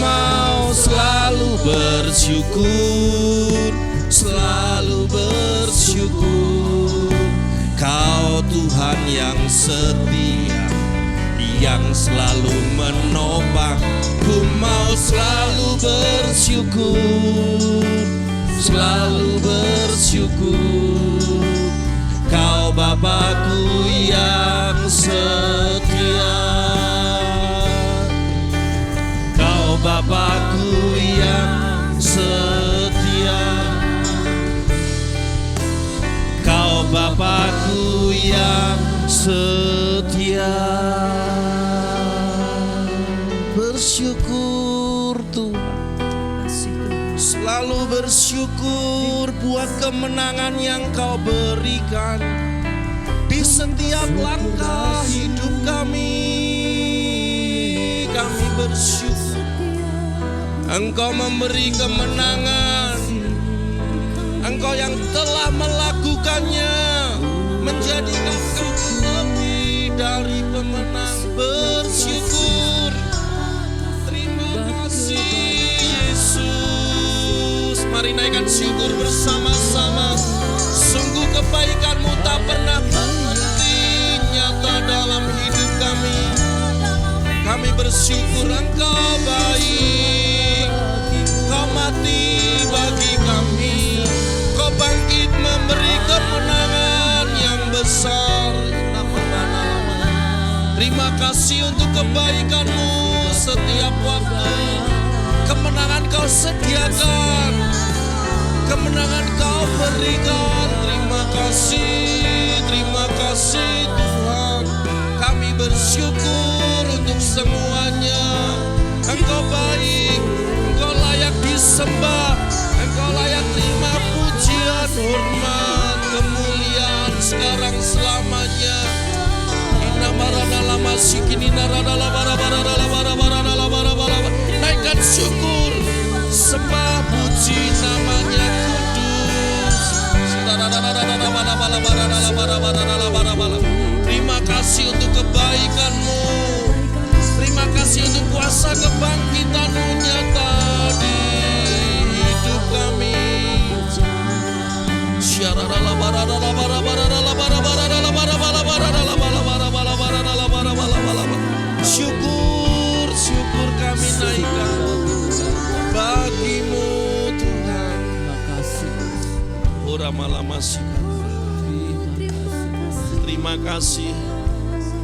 mau selalu bersyukur, selalu bersyukur. Kau Tuhan yang setia, yang selalu menopang. Ku mau selalu bersyukur, selalu bersyukur. Kau Bapakku yang setia, Kau Bapakku yang setia, Kau Bapakku yang setia. Bersyukur Tuhan, selalu bersyukur buat kemenangan yang Kau berikan di setiap langkah hidup kami. Kami bersyukur Engkau memberi kemenangan, Engkau yang telah melakukannya, menjadikan kami lebih dari pemenang. Bersyukur, terima kasih Yesus. Mari naikkan syukur bersama-sama. Sungguh kebaikan-Mu tak pernah berhenti nyata dalam hidup kami. Kami bersyukur Engkau baik, Kau mati bagi kami, Kau bangkit memberi kemenangan yang besar. Terima kasih untuk kebaikan-Mu setiap waktu. Kemenangan Kau sediakan, kemenangan Kau berikan. Terima kasih Tuhan. Kami bersyukur untuk semuanya. Engkau baik, Engkau layak disembah, Engkau layak terima pujian, hormat, kemuliaan sekarang selamanya. Naikkan syukur, sembah puji namanya kudus. Terima kasih untuk kebaikan-Mu, terima kasih untuk kuasa kebangkitan-Mu nyata di hidup kami. Syukur kami naikkan bagi-Mu Tuhan. Terima kasih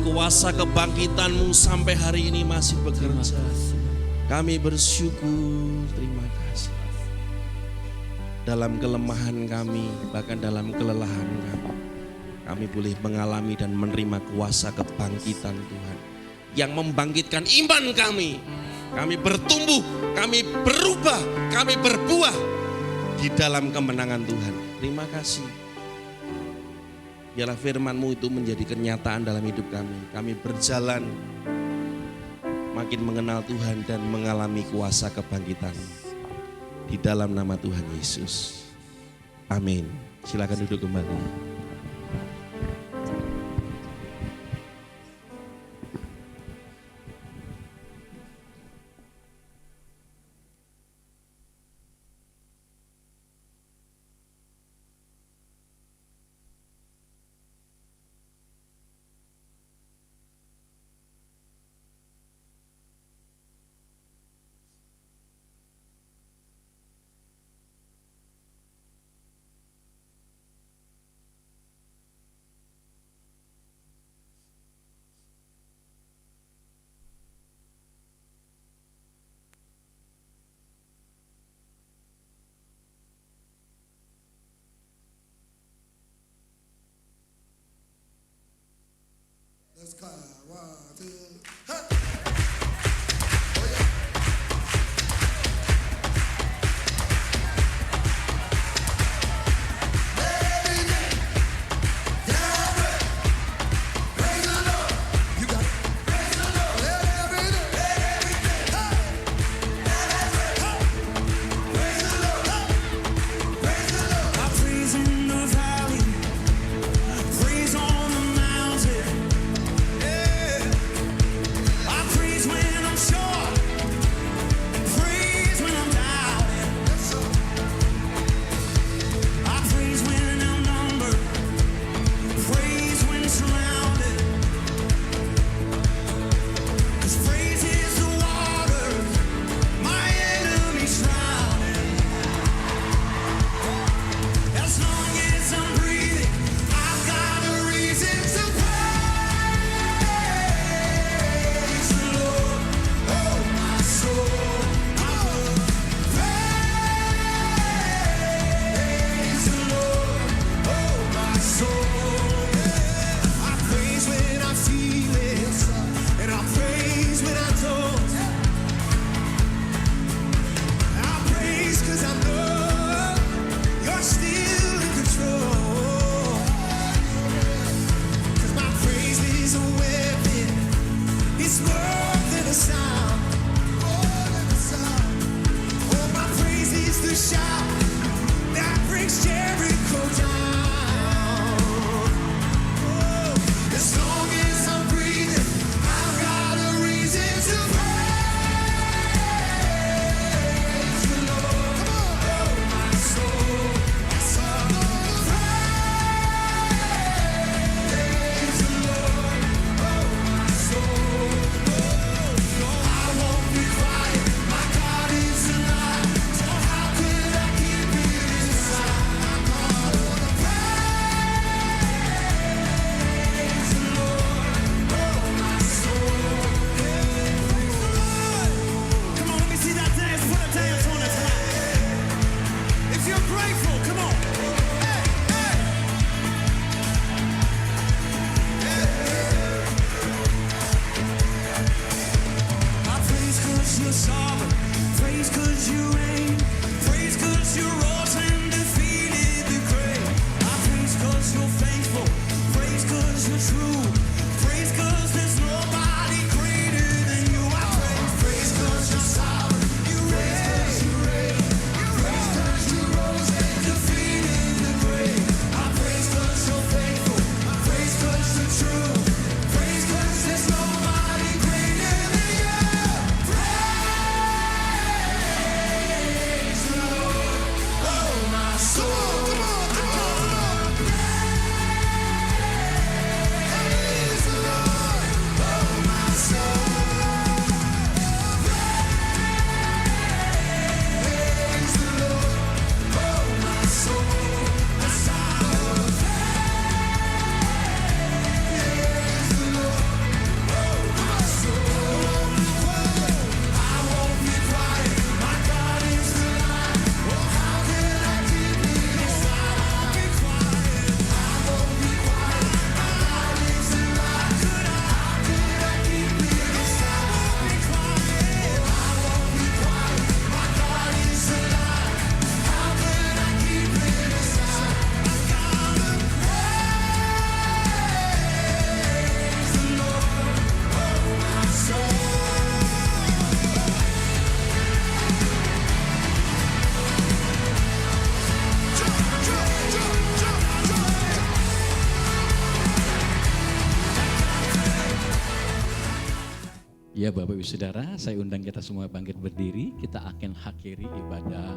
kuasa kebangkitan-Mu sampai hari ini masih bekerja. Kami bersyukur, terima kasih. Dalam kelemahan kami, bahkan dalam kelelahan kami boleh mengalami dan menerima kuasa kebangkitan Tuhan yang membangkitkan iman kami. Kami bertumbuh, kami berubah, kami berbuah di dalam kemenangan Tuhan. Terima kasih. Biarlah firman-Mu itu menjadi kenyataan dalam hidup kami. Kami berjalan makin mengenal Tuhan dan mengalami kuasa kebangkitan di dalam nama Tuhan Yesus. Amin. Silakan duduk kembali. Ya Bapak Ibu Saudara, saya undang kita semua bangkit berdiri. Kita akan akhiri ibadah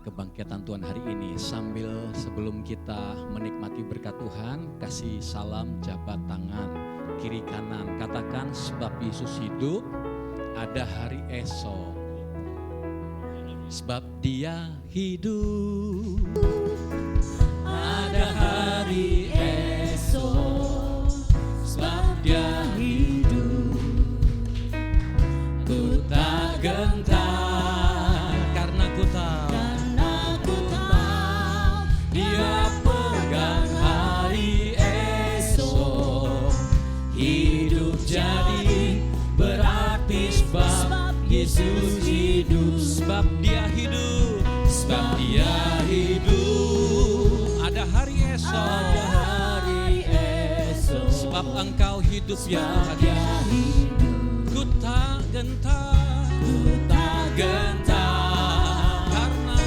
kebangkitan Tuhan hari ini. Sambil sebelum kita menikmati berkat Tuhan, kasih salam jabat tangan kiri kanan. Katakan, sebab Yesus hidup, ada hari esok. Sebab Dia hidup, ada hari esok. Sebab Dia hidup, ku tak gentar, karena ku tahu Dia pegang hari esok. Hidup jadi berarti sebab Yesus hidup. Sebab Dia hidup, sebab Dia hidup, ada hari esok, ada hari esok. Sebab Engkau hidup ya Tuhan. Ku tak gentar, ku tak gentar, karena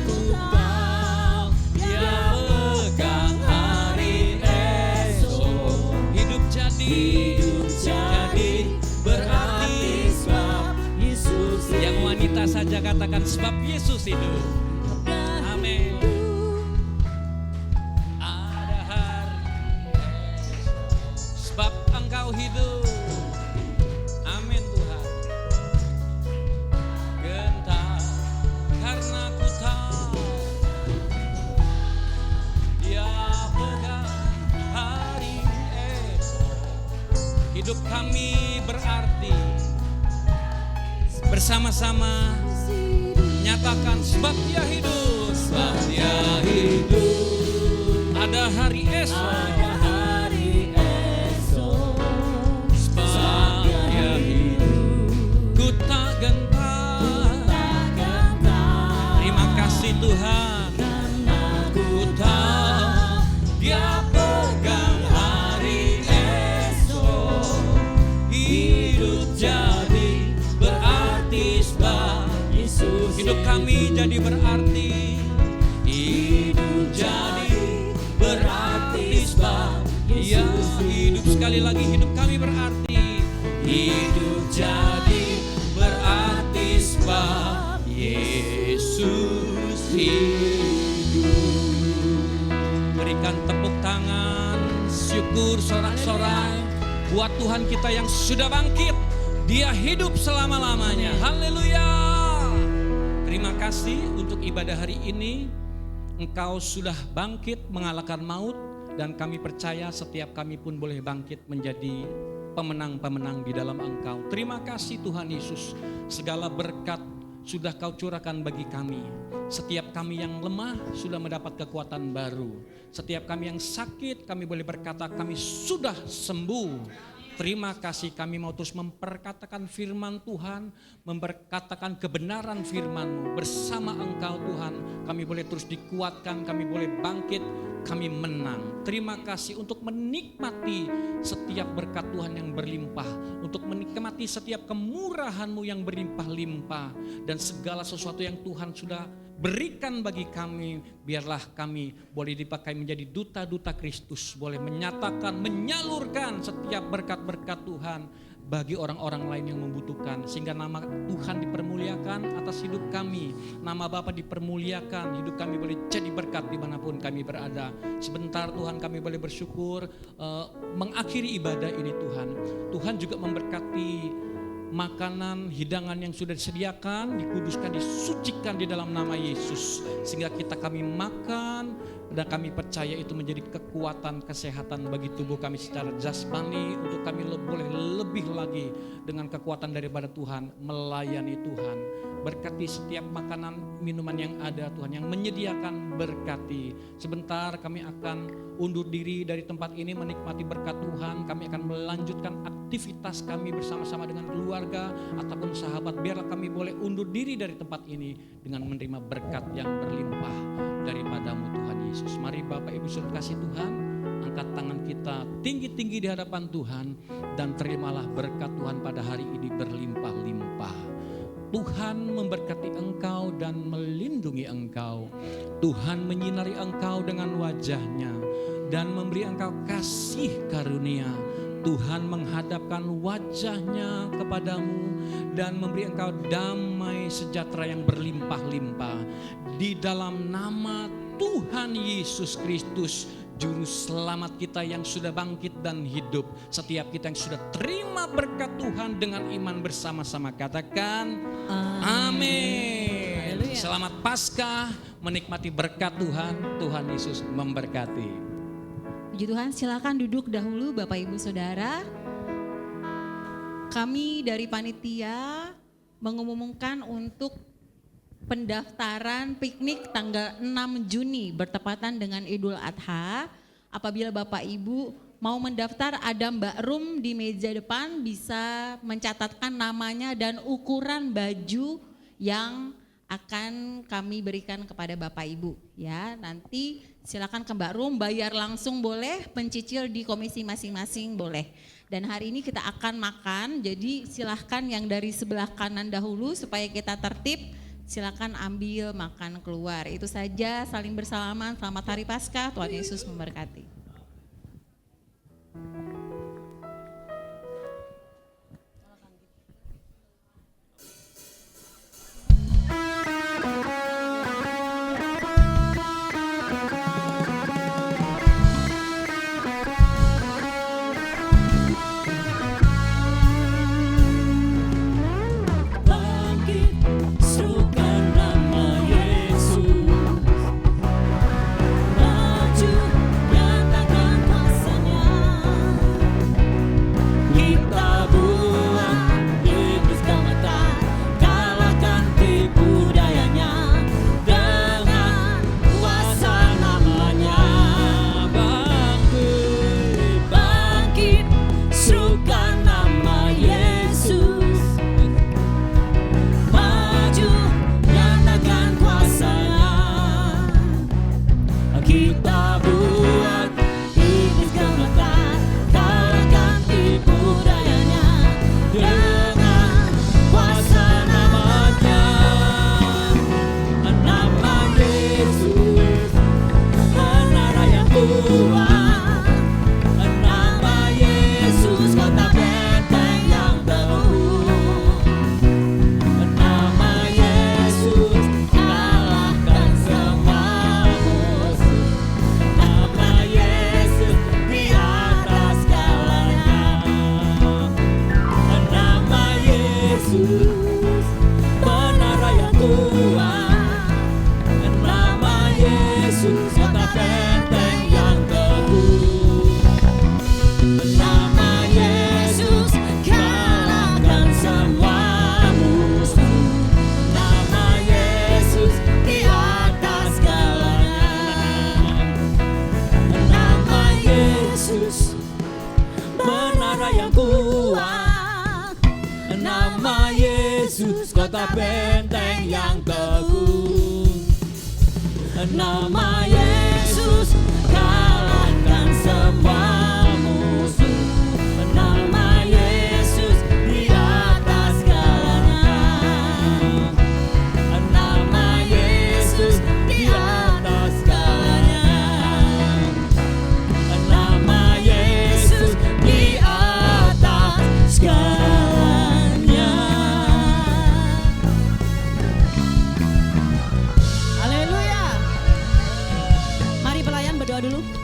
ku tahu Dia pegang hari esok. Hidup jadi berarti sebab Yesus hidup. Yang wanita saja katakan, sebab Yesus hidup. Amin. Ada hari esok, sebab Engkau hidup. Hidup kami berarti bersama-sama nyatakan, sebab Dia hidup, sebab Dia hidup, ada hari esok, ada hari esok. Sebab Dia hidup, ku tak gentar, terima kasih Tuhan, ku tahu Dia pegang hari esok. Hidup jadi berarti sebab Yesus. Hidup kami jadi berarti. Hidup jadi berarti sebab Yesus hidup. Sekali lagi, hidup kami berarti. Hidup jadi berarti sebab Yesus. Yesus hidup. Berikan tepuk tangan, syukur sorak-sorai buat Tuhan kita yang sudah bangkit. Dia hidup selama-lamanya. Haleluya. Terima kasih untuk ibadah hari ini. Engkau sudah bangkit mengalahkan maut, dan kami percaya setiap kami pun boleh bangkit menjadi pemenang-pemenang di dalam Engkau. Terima kasih Tuhan Yesus, segala berkat sudah Kau curahkan bagi kami. Setiap kami yang lemah sudah mendapat kekuatan baru. Setiap kami yang sakit, kami boleh berkata kami sudah sembuh. Terima kasih, kami mau terus memperkatakan firman Tuhan, memperkatakan kebenaran firman-Mu. Bersama Engkau Tuhan, kami boleh terus dikuatkan, kami boleh bangkit, kami menang. Terima kasih untuk menikmati setiap berkat Tuhan yang berlimpah, untuk menikmati setiap kemurahan-Mu yang berlimpah-limpah, dan segala sesuatu yang Tuhan sudah berikan bagi kami, biarlah kami boleh dipakai menjadi duta-duta Kristus, boleh menyatakan, menyalurkan setiap berkat-berkat Tuhan bagi orang-orang lain yang membutuhkan, sehingga nama Tuhan dipermuliakan atas hidup kami, nama Bapa dipermuliakan, hidup kami boleh jadi berkat dimanapun kami berada. Sebentar Tuhan, kami boleh bersyukur mengakhiri ibadah ini Tuhan. Tuhan juga memberkati makanan, hidangan yang sudah disediakan, dikuduskan, disucikan di dalam nama Yesus, sehingga kami makan dan kami percaya itu menjadi kekuatan kesehatan bagi tubuh kami secara jasmani, untuk kami boleh lebih lagi dengan kekuatan daripada Tuhan melayani Tuhan. Berkati setiap makanan, minuman yang ada Tuhan, yang menyediakan berkati. Sebentar kami akan undur diri dari tempat ini menikmati berkat Tuhan. Kami akan melanjutkan aktivitas kami bersama-sama dengan keluarga ataupun sahabat. Biarlah kami boleh undur diri dari tempat ini dengan menerima berkat yang berlimpah daripada-Mu Tuhan Yesus. Mari Bapak Ibu Saudara kasih Tuhan, angkat tangan kita tinggi-tinggi di hadapan Tuhan, dan terimalah berkat Tuhan pada hari ini berlimpah-limpah. Tuhan memberkati engkau dan melindungi engkau. Tuhan menyinari engkau dengan wajah-Nya dan memberi engkau kasih karunia. Tuhan menghadapkan wajah-Nya kepadamu dan memberi engkau damai sejahtera yang berlimpah-limpah. Di dalam nama Tuhan Yesus Kristus, Juru Selamat kita yang sudah bangkit dan hidup, setiap kita yang sudah terima berkat Tuhan dengan iman bersama-sama, katakan amin. Selamat Paskah, menikmati berkat Tuhan. Tuhan Yesus memberkati. Puji Tuhan, silakan duduk dahulu Bapak Ibu Saudara. Kami dari panitia mengumumkan untuk pendaftaran piknik tanggal 6 Juni bertepatan dengan Idul Adha. Apabila Bapak Ibu mau mendaftar, ada Mbak Rum di meja depan, bisa mencatatkan namanya dan ukuran baju yang akan kami berikan kepada Bapak Ibu ya. Nanti silakan ke Mbak Rum, bayar langsung boleh, pencicil di komisi masing-masing boleh. Dan hari ini kita akan makan, jadi silahkan yang dari sebelah kanan dahulu supaya kita tertib. Silakan ambil makan keluar. Itu saja, saling bersalaman. Selamat Hari Paskah, Tuhan Yesus memberkati. Maju nyatakan kuat. Nama Yesus kota benteng yang teguh. Nama Yesus kalahkan semua musuh. Nama Yesus di atas segalanya. Nama Yesus menara yang kuat. Nama Yesus kota benteng yang teguh. Nama Yesus kalahkan semua musuh. Nama Yesus di atas segalanya. Nama Yesus di atas segalanya. Nama Yesus di atas segalanya. Haleluya. Mari pelayan berdoa dulu.